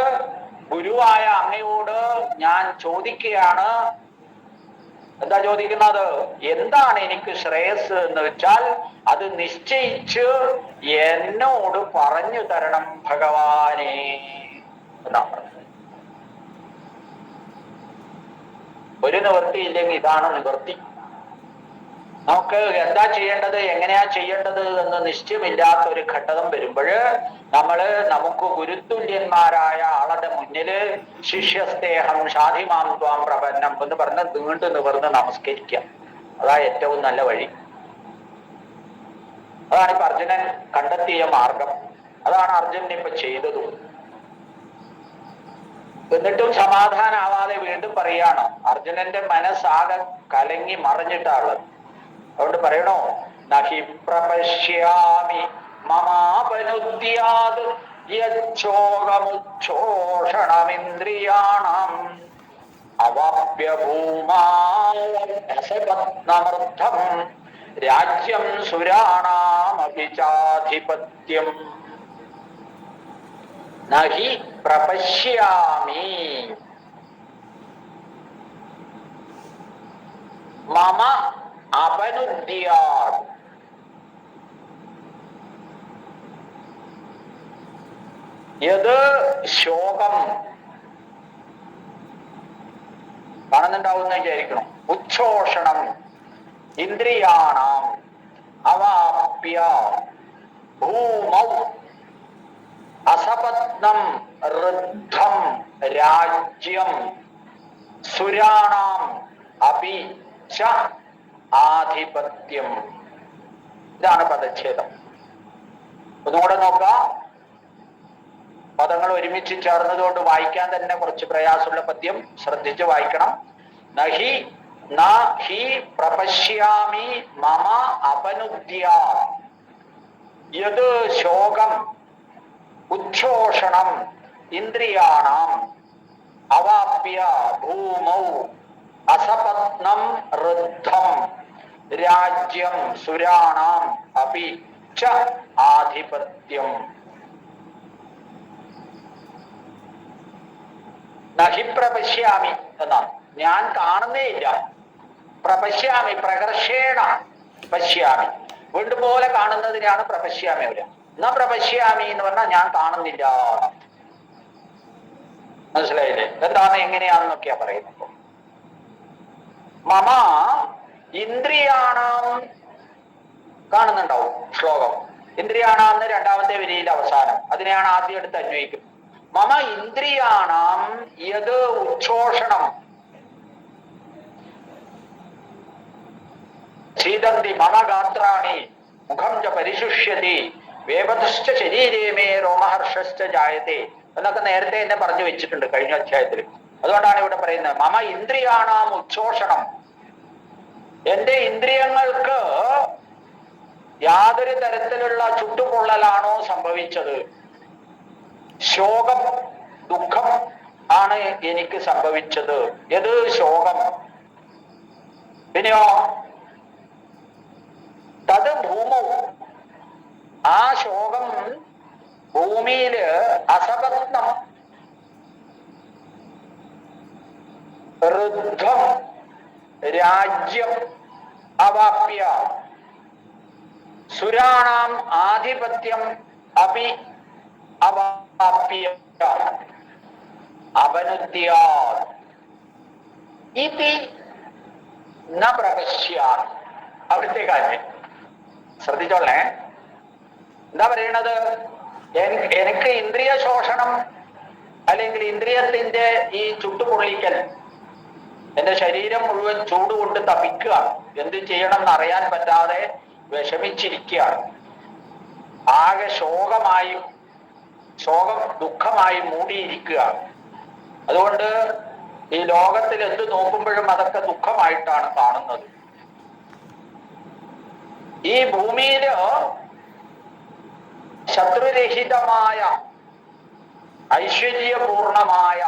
ഗുരുവായ അങ്ങയോട് ഞാൻ ചോദിക്കുകയാണ്. എന്താ ചോദിക്കുന്നത്? എന്താണ് എനിക്ക് ശ്രേയസ് എന്ന് വെച്ചാൽ അത് നിശ്ചയിച്ച് എന്നോട് പറഞ്ഞു തരണം ഭഗവാനെ എന്നാ പറഞ്ഞത്. ഒരു നിവൃത്തിയില്ലെങ്കിൽ ഇതാണ് നിവൃത്തി. നമുക്ക് എന്താ ചെയ്യേണ്ടത്, എങ്ങനെയാ ചെയ്യേണ്ടത് എന്ന് നിശ്ചയമില്ലാത്ത ഒരു ഘട്ടം വരുമ്പോൾ നമുക്ക് ഗുരുതുല്യന്മാരായ ആളുടെ മുന്നില് ശിഷ്യസ്തേഹം ഷാധിമാം ത്വാം പ്രപന്നം എന്ന് പറഞ്ഞ് നീണ്ടു നിവർന്ന് നമസ്കരിക്കാം. അതാ ഏറ്റവും നല്ല വഴി. അതാണ് ഇപ്പൊ അർജുനൻ കണ്ടെത്തിയ മാർഗം. അതാണ് അർജുനൻ ഇപ്പൊ ചെയ്തതും. എന്നിട്ടും സമാധാനാവാതെ വീണ്ടും പറയാണ്. അർജുനന്റെ മനസ്സാകെ കലങ്ങി മറിഞ്ഞിട്ടാണുള്ളത്. അതുകൊണ്ട് പറയണോ, നഹി പ്രപശ്യാമി മമാപനുദ്യാത് യച്ഛോകമുച്ഛോഷണമിന്ദ്രിയാണാം അവാപ്യ ഭൂമാസപത്നമർത്ഥം രാജ്യം സുരാണാമഭിചാധിപത്യം. നഹി പ്രപശ്യാമി മമ അപനുദ്യാത് യത് ശോകം. കാണുന്നുണ്ടാവുന്ന വിചാരിക്കണം. ഉച്ഛോഷണം ഇന്ദ്രിയാണാം അവാപ്യ ഭൂമൗ അസപത്നം ഋദ്ധം രാജ്യം സുരാണാം അപി ച ആധിപത്യം. ഇതാണ് പദച്ഛേദം. ഒന്നുകൂടെ നോക്കാം. പദങ്ങൾ ഒരുമിച്ച് ചേർന്നതുകൊണ്ട് വായിക്കാൻ തന്നെ കുറച്ച് പ്രയാസമുള്ള പദ്യം, ശ്രദ്ധിച്ച് വായിക്കണം. നഹി നഹി പ്രപശ്യാമി മമ അപനുദ്യാ യത് ശോകം ഉച്ഛോഷണം ഇന്ദ്രിയാണാം അവാപ്യ ഭൂമൗ അസപത്നം ഋദ്ധം രാജ്യം സുരാണാം അപി ച ആധിപത്യം. നഹി പ്രപശ്യാമി എന്നാണ്, ഞാൻ കാണുന്നേ ഇല്ല. പ്രപശ്യാമി പ്രകർഷേണ പശ്യാമി, വീണ്ടും പോലെ കാണുന്നതിനാണ് പ്രപശ്യാമി വരിക. എന്നാ പ്രപശ്യാമി എന്ന് പറഞ്ഞാൽ ഞാൻ കാണുന്നില്ല. മനസ്സിലായില്ലേ? എന്താണ് എങ്ങനെയാണെന്നൊക്കെയാ പറയുന്നത്. മമ ഇന്ദ്രിയാണാം, കാണുന്നുണ്ടാവും ശ്ലോകം. ഇന്ദ്രിയാണാന്ന് രണ്ടാമത്തെ വരിയിൽ അവസാനം, അതിനെയാണ് ആദ്യം എടുത്ത് അന്വയിക്കും. മമ ഇന്ദ്രിയാണാം യത് ഉച്ഛോഷണം സീദന്തി മമ ഗാത്രാണി മുഖം ച പരിശുഷ്യതി വേപതശ്ച ശരീരേ മേ രോമഹർഷശ്ച ജായത്തെ എന്നൊക്കെ നേരത്തെ എന്നെ പറഞ്ഞു വെച്ചിട്ടുണ്ട് കഴിഞ്ഞ അധ്യായത്തിൽ. അതുകൊണ്ടാണ് ഇവിടെ പറയുന്നത് മമ ഇന്ദ്രിയാണാം ഉച്ഛോഷണം. എന്റെ ഇന്ദ്രിയങ്ങൾക്ക് യാതൊരു തരത്തിലുള്ള ചുട്ടുപൊള്ളലാണോ സംഭവിച്ചത്, ശോകം ദുഃഖം ആണ് എനിക്ക് സംഭവിച്ചത്. ഏത് ശോകം? പിന്നെയോ തത് ഭൂമൗ, ആ ശോകം ഭൂമിയില് അസപത്നം ഋദ്ധം രാജ്യം അവാപ്യ സുരാണാം ആധിപത്യം അപി അവാപ്യ അപനുദ്യാത് ഇതി ന പ്രപശ്യാത്. അവിടുത്തെ കാര്യം ശ്രദ്ധിച്ചോളേ. എന്താ പറയണത്? എനിക്ക് ഇന്ദ്രിയ ശോഷണം അല്ലെങ്കിൽ ഇന്ദ്രിയത്തിന്റെ ഈ ചുട്ടുപൊള്ളിക്കൽ, എന്റെ ശരീരം മുഴുവൻ ചൂടുകൊണ്ട് തപിക്കുക, എന്ത് ചെയ്യണം എന്നറിയാൻ പറ്റാതെ വിഷമിച്ചിരിക്കുകയാണ്. ആകെ ദുഃഖമായി മൂടിയിരിക്കുകയാണ്. അതുകൊണ്ട് ഈ ലോകത്തിൽ എന്ത് നോക്കുമ്പോഴും അതൊക്കെ ദുഃഖമായിട്ടാണ് കാണുന്നത്. ഈ ഭൂമിയില് ശത്രുരഹിതമായ ഐശ്വര്യപൂർണമായ,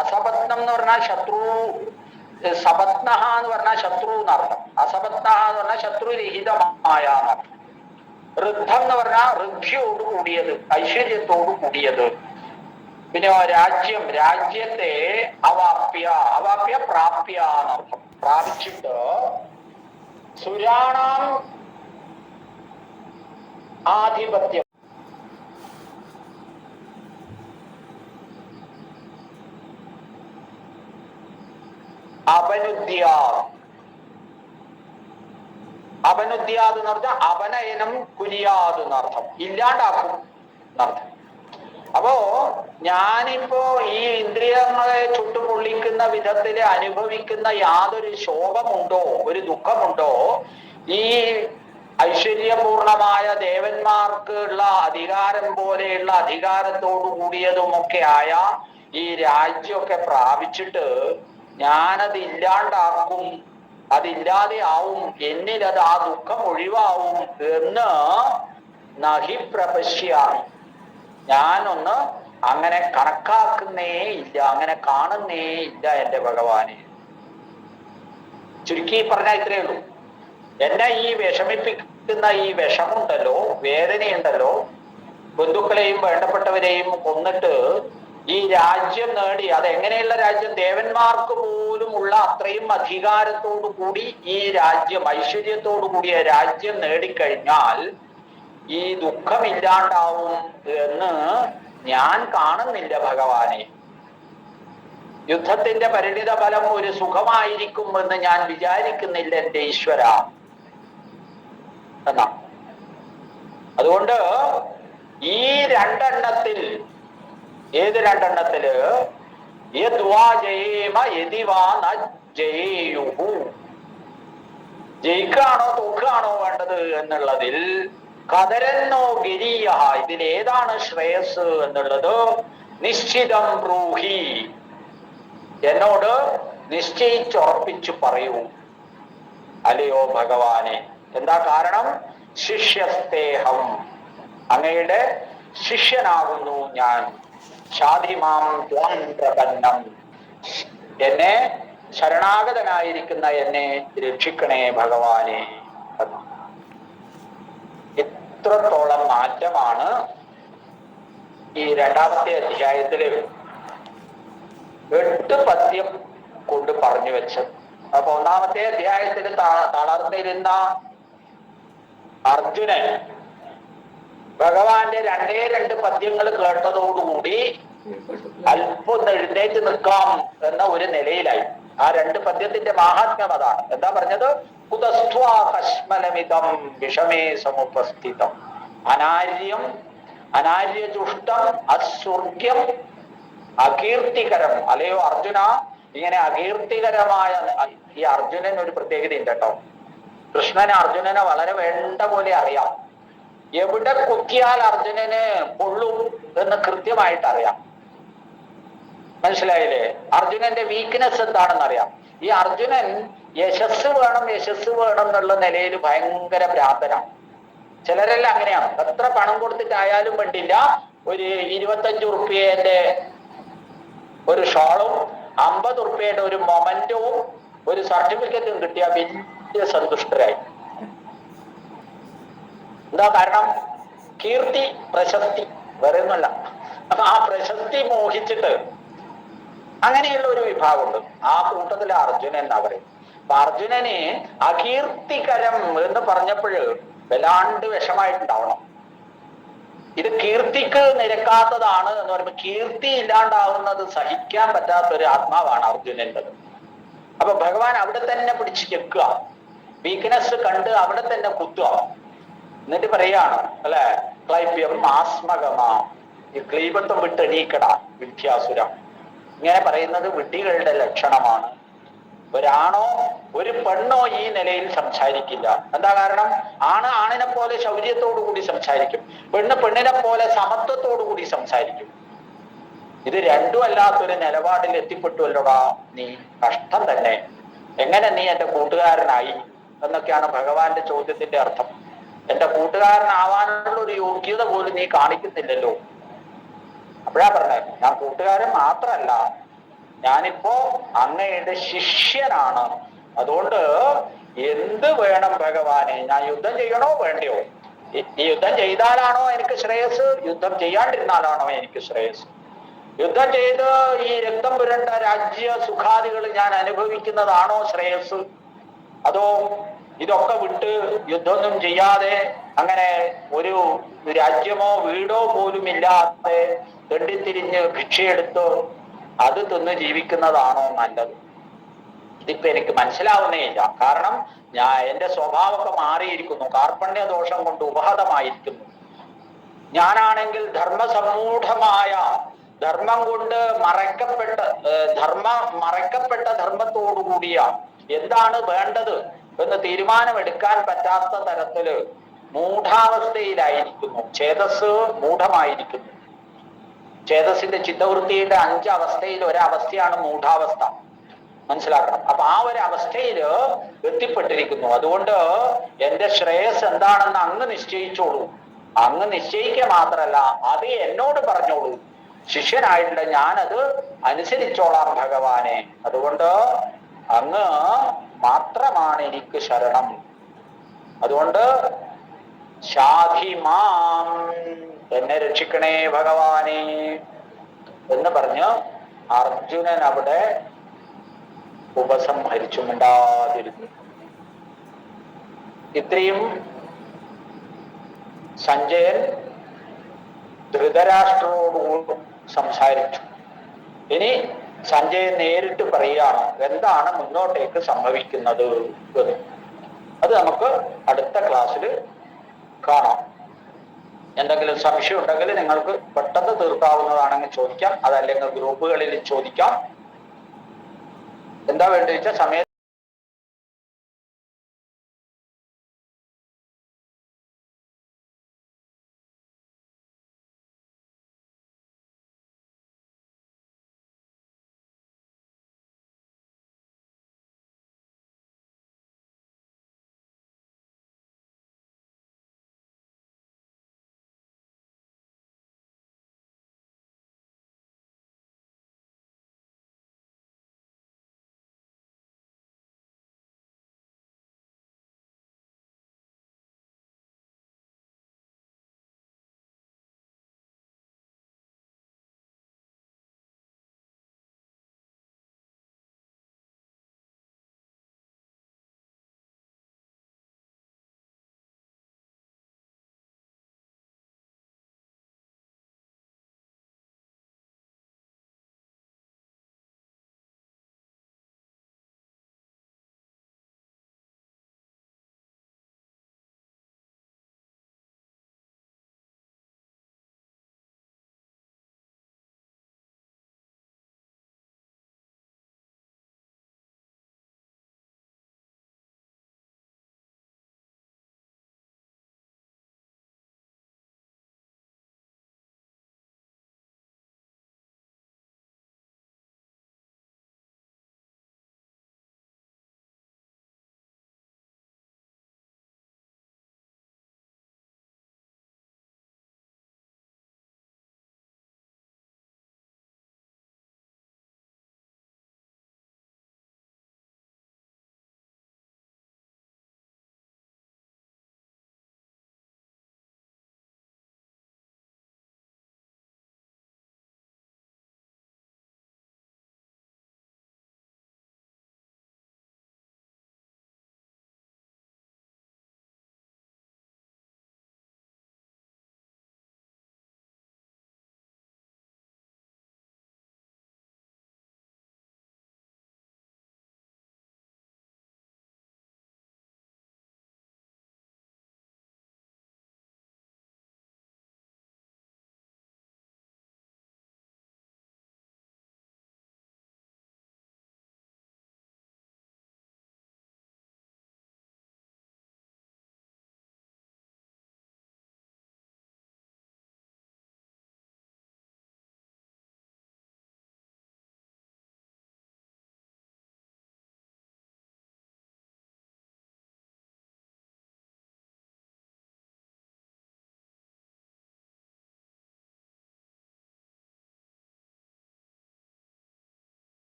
അസപത്നം എന്ന് പറഞ്ഞാൽ ശത്രു, സപത്ന എന്ന് പറഞ്ഞാൽ ശത്രു എന്നർത്ഥം, അസപത്ന എന്ന് പറഞ്ഞാൽ ശത്രുരഹിതമായ എന്നർത്ഥം. ഋദ്ധം എന്ന് പറഞ്ഞാൽ ഋദ്ധിയോട് കൂടിയത്, ഐശ്വര്യത്തോട് കൂടിയത്. പിന്നെ രാജ്യത്തെ അവാപ്യ പ്രാപ്യ എന്നർത്ഥം, പ്രാപിച്ചിട്ട് സുരാണാം ആധിപത്യം, അപനുദ്യാത് എന്ന് പറഞ്ഞാൽ അപനയനം കുര്യാത് എന്നർത്ഥം, ഇല്ലാണ്ടാക്കും എന്നർത്ഥം. അപ്പോ ഞാനിപ്പോ ഈ ഇന്ദ്രിയങ്ങളെ ചുട്ടുപൊള്ളിക്കുന്ന വിധത്തില് അനുഭവിക്കുന്ന യാതൊരു ശോകമുണ്ടോ, ഒരു ദുഃഖമുണ്ടോ, ഈ ഐശ്വര്യപൂർണമായ ദേവന്മാർക്ക് ഉള്ള അധികാരം പോലെയുള്ള അധികാരത്തോടു കൂടിയതുമൊക്കെ ആയ ഈ രാജ്യമൊക്കെ പ്രാപിച്ചിട്ട് ഞാനത് ഇല്ലാണ്ടാക്കും, അതില്ലാതെ ആവും, എന്നിലത് ആ ദുഃഖം ഒഴിവാവും എന്ന് നഹി പ്രപശ്യാമി, ഞാനൊന്ന് അങ്ങനെ കണക്കാക്കുന്നേ ഇല്ല, അങ്ങനെ കാണുന്നേ ഇല്ല എന്റെ ഭഗവാനെ. ചുരുക്കി പറഞ്ഞാൽ ഇത്രയേ ഉള്ളൂ. എന്നെ ഈ വിഷമിപ്പിക്കുന്ന ഈ വിഷമുണ്ടല്ലോ, വേദനയുണ്ടല്ലോ, ബന്ധുക്കളെയും വേണ്ടപ്പെട്ടവരെയും കൊന്നിട്ട് ഈ രാജ്യം നേടി, അതെങ്ങനെയുള്ള രാജ്യം? ദേവന്മാർക്ക് പോലും ഉള്ള അത്രയും അധികാരത്തോടു കൂടി ഈ രാജ്യം, ഐശ്വര്യത്തോടു കൂടിയ രാജ്യം നേടിക്കഴിഞ്ഞാൽ ഈ ദുഃഖമില്ലാണ്ടാവും എന്ന് ഞാൻ കാണുന്നില്ല ഭഗവാനെ. യുദ്ധത്തിന്റെ പരിണിത ഫലം ഒരു സുഖമായിരിക്കുമെന്ന് ഞാൻ വിചാരിക്കുന്നില്ല എന്റെ ഈശ്വര എന്നാ. അതുകൊണ്ട് ഈ രണ്ടെണ്ണത്തിൽ, ഏത് രണ്ടെണ്ണത്തില്? ജയിക്കാണോ തോക്കാണോ വേണ്ടത് എന്നുള്ളതിൽ കതരന്നോ ഗിരിയ, ഇതിലേതാണ് ശ്രേയസ് എന്നുള്ളത് നിശ്ചിതം ബ്രൂഹി, എന്നോട് നിശ്ചയിച്ചുറപ്പിച്ചു പറയൂ അല്ലയോ ഭഗവാനെ. എന്താ കാരണം? ശിഷ്യസ്തേഹം, അങ്ങയുടെ ശിഷ്യനാകുന്നു ഞാൻ. ശാധിമാം ത്വാം പ്രപന്നം, എന്നെ ശരണാഗതനായിരിക്കുന്ന എന്നെ രക്ഷിക്കണേ ഭഗവാനെ. ഇത്രത്തോളം മാറ്റമാണ് ഈ രണ്ടാമത്തെ അധ്യായത്തില് 8 പദ്യം കൊണ്ട് പറഞ്ഞു വെച്ചത്. അപ്പൊ ഒന്നാമത്തെ അധ്യായത്തിൽ തളർന്നിരുന്ന അർജുനൻ ഭഗവാന്റെ 2 പദ്യങ്ങൾ കേട്ടതോടുകൂടി അല്പം ഒന്ന് എഴുന്നേറ്റ് നിൽക്കാം എന്ന ഒരു നിലയിലായി. ആ 2 പദ്യത്തിന്റെ മാഹാത്മ്യം അതാണ്. എന്താ പറഞ്ഞത്? കുതസ്ത്വാ കശ്മലമിതം വിഷമേ സമുപസ്ഥിതം, അനാര്യം അനാര്യജുഷ്ടം അസ്വർഗ്യം അകീർത്തികരം. അല്ലയോ അർജുന, ഇങ്ങനെ അകീർത്തികരമായ ഈ അർജുനൻ ഒരു പ്രത്യേകതയുണ്ട് കേട്ടോ. കൃഷ്ണന് അർജുനനെ വളരെ വേണ്ട പോലെ അറിയാം. എവിടെ കുത്തിയാൽ അർജുനന് പൊള്ളും എന്ന് കൃത്യമായിട്ട് അറിയാം. മനസ്സിലായില്ലേ? അർജുനന്റെ വീക്ക്നെസ് എന്താണെന്ന് അറിയാം. ഈ അർജുനൻ യശസ് വേണം എന്നുള്ള നിലയിൽ ഭയങ്കര ഭ്രാന്തനാണ്. ചിലരെല്ലാം അങ്ങനെയാണ്. എത്ര പണം കൊടുത്തിട്ടായാലും വേണ്ടില്ല, ഒരു 25 ഉറുപ്പ്യന്റെ ഒരു ഷോളും 50 ഉറുപ്പ്യയുടെ ഒരു മൊമെന്റവും ഒരു സർട്ടിഫിക്കറ്റും കിട്ടിയ വലിയ സന്തുഷ്ടരായി. എന്താ കാരണം? കീർത്തി, പ്രശസ്തി, വേറെ ഒന്നുമല്ല. അപ്പൊ ആ പ്രശസ്തി മോഹിച്ചിട്ട് അങ്ങനെയുള്ള ഒരു വിഭാഗമുണ്ട്. ആ കൂട്ടത്തില് അർജുനൻ എന്നാ പറയും. അപ്പൊ അർജുനന് അകീർത്തികരം എന്ന് പറഞ്ഞപ്പോഴ് വല്ലാണ്ട് വിഷമായിട്ടുണ്ടാവണം. ഇത് കീർത്തിക്ക് നിരക്കാത്തതാണ് എന്ന് പറയുമ്പോൾ കീർത്തി ഇല്ലാണ്ടാവുന്നത് സഹിക്കാൻ പറ്റാത്ത ഒരു ആത്മാവാണ് അർജുനൻ്റെത്. അപ്പൊ ഭഗവാൻ അവിടെ തന്നെ പിടിച്ച് ചെക്കുക, വീക്ക്നെസ് കണ്ട് അവിടെ തന്നെ കുത്തുക. എന്നിട്ട് പറയാണ് അല്ലെ, ക്ലൈപ്യം ആസ്മകമാ, ഈ ക്ലീബത്വം വിട്ടെണീക്കടാ വിദ്യാസുരം. ഇങ്ങനെ പറയുന്നത് വിഡ്ഢികളുടെ ലക്ഷണമാണ്. ഒരാണോ ഒരു പെണ്ണോ ഈ നിലയിൽ സംസാരിക്കില്ല. എന്താ കാരണം? ആണ് ആണിനെ പോലെ ശൗര്യത്തോടു കൂടി സംസാരിക്കും, പെണ്ണ് പെണ്ണിനെ പോലെ സമത്വത്തോടു കൂടി സംസാരിക്കും. ഇത് രണ്ടും അല്ലാത്തൊരു നിലപാടിൽ എത്തിപ്പെട്ടുവല്ലോടാ നീ, കഷ്ടം തന്നെ. എങ്ങനെ നീ എന്റെ കൂട്ടുകാരനായി എന്നൊക്കെയാണ് ഭഗവാന്റെ ചോദ്യത്തിന്റെ അർത്ഥം. എന്റെ കൂട്ടുകാരനാവാനുള്ള ഒരു യോഗ്യത പോലും നീ കാണിക്കുന്നില്ലല്ലോ. അപ്പോഴാ പറഞ്ഞത്, ഞാൻ കൂട്ടുകാരൻ മാത്രല്ല, ഞാനിപ്പോ അങ്ങയുടെ ശിഷ്യനാണ്. അതുകൊണ്ട് എന്ത് വേണം ഭഗവാനെ? ഞാൻ യുദ്ധം ചെയ്യണോ വേണ്ടയോ? ഈ യുദ്ധം ചെയ്താലാണോ എനിക്ക് ശ്രേയസ്? യുദ്ധം ചെയ്യാണ്ടിരുന്നാലാണോ എനിക്ക് ശ്രേയസ്? യുദ്ധം ചെയ്ത് ഈ രക്തം പുരണ്ട രാജ്യ സുഖാദികൾ ഞാൻ അനുഭവിക്കുന്നതാണോ ശ്രേയസ്? അതോ ഇതൊക്കെ വിട്ട് യുദ്ധമൊന്നും ചെയ്യാതെ അങ്ങനെ ഒരു രാജ്യമോ വീടോ പോലും ഇല്ലാതെ തെണ്ടിത്തിരിഞ്ഞ് ഭിക്ഷയെടുത്ത് അത് തിന്ന് ജീവിക്കുന്നതാണോ നല്ലത്? ഇതിപ്പോ എനിക്ക് മനസ്സിലാവുന്നേ ഇല്ല. കാരണം എന്റെ സ്വഭാവമൊക്കെ മാറിയിരിക്കുന്നു, കാർപ്പണ്യ ദോഷം കൊണ്ട് ഉപഹതമായിരിക്കുന്നു. ഞാനാണെങ്കിൽ ധർമ്മസമ്മൂഢമായ, ധർമ്മം കൊണ്ട് മറയ്ക്കപ്പെട്ട ധർമ്മത്തോടുകൂടിയ എന്താണ് വേണ്ടത് എന്ന് തീരുമാനമെടുക്കാൻ പറ്റാത്ത തരത്തില് മൂഢാവസ്ഥയിലായിരിക്കുന്നു. ചേതസ് മൂഢമായിരിക്കുന്നു. ചേതസിന്റെ ചിത്തവൃത്തിയുടെ 5 അവസ്ഥയിൽ ഒരവസ്ഥയാണ് മൂഢാവസ്ഥ, മനസ്സിലാക്കണം. അപ്പൊ ആ ഒരു അവസ്ഥയിൽ എത്തിപ്പെട്ടിരിക്കുന്നു. അതുകൊണ്ട് എന്റെ ശ്രേയസ് എന്താണെന്ന് അങ്ങ് നിശ്ചയിച്ചോളൂ. അങ്ങ് നിശ്ചയിക്കുക മാത്രല്ല, അത് എന്നോട് പറഞ്ഞോളൂ. ശിഷ്യനായിട്ടുള്ള ഞാനത് അനുസരിച്ചോളാം ഭഗവാനെ. അതുകൊണ്ട് അങ്ങ് മാത്രമാണ് എനിക്ക് ശരണം. അതുകൊണ്ട് ശാധിമാം, എന്നെ രക്ഷിക്കണേ ഭഗവാനെ എന്ന് പറഞ്ഞ് അർജുനൻ അവിടെ ഉപസംഹരിച്ചു, മിണ്ടാതിരുന്നു. ഇത്രയും സഞ്ജയൻ ധൃതരാഷ്ട്രരോട് സംസാരിച്ചു. ഇനി സഞ്ജയൻ നേരിട്ട് പറയുകയാണ് എന്താണ് മുന്നോട്ടേക്ക് സംഭവിക്കുന്നത് എന്ന്. അത് നമുക്ക് അടുത്ത ക്ലാസ്സിൽ കാണാം. എന്തെങ്കിലും സംശയം ഉണ്ടെങ്കിൽ നിങ്ങൾക്ക് പെട്ടെന്ന് തീർക്കാവുന്നതാണെങ്കിൽ ചോദിക്കാം, അതല്ലെങ്കിൽ ഗ്രൂപ്പുകളിൽ ചോദിക്കാം. എന്താ വേണ്ടത് വെച്ചാൽ സമയം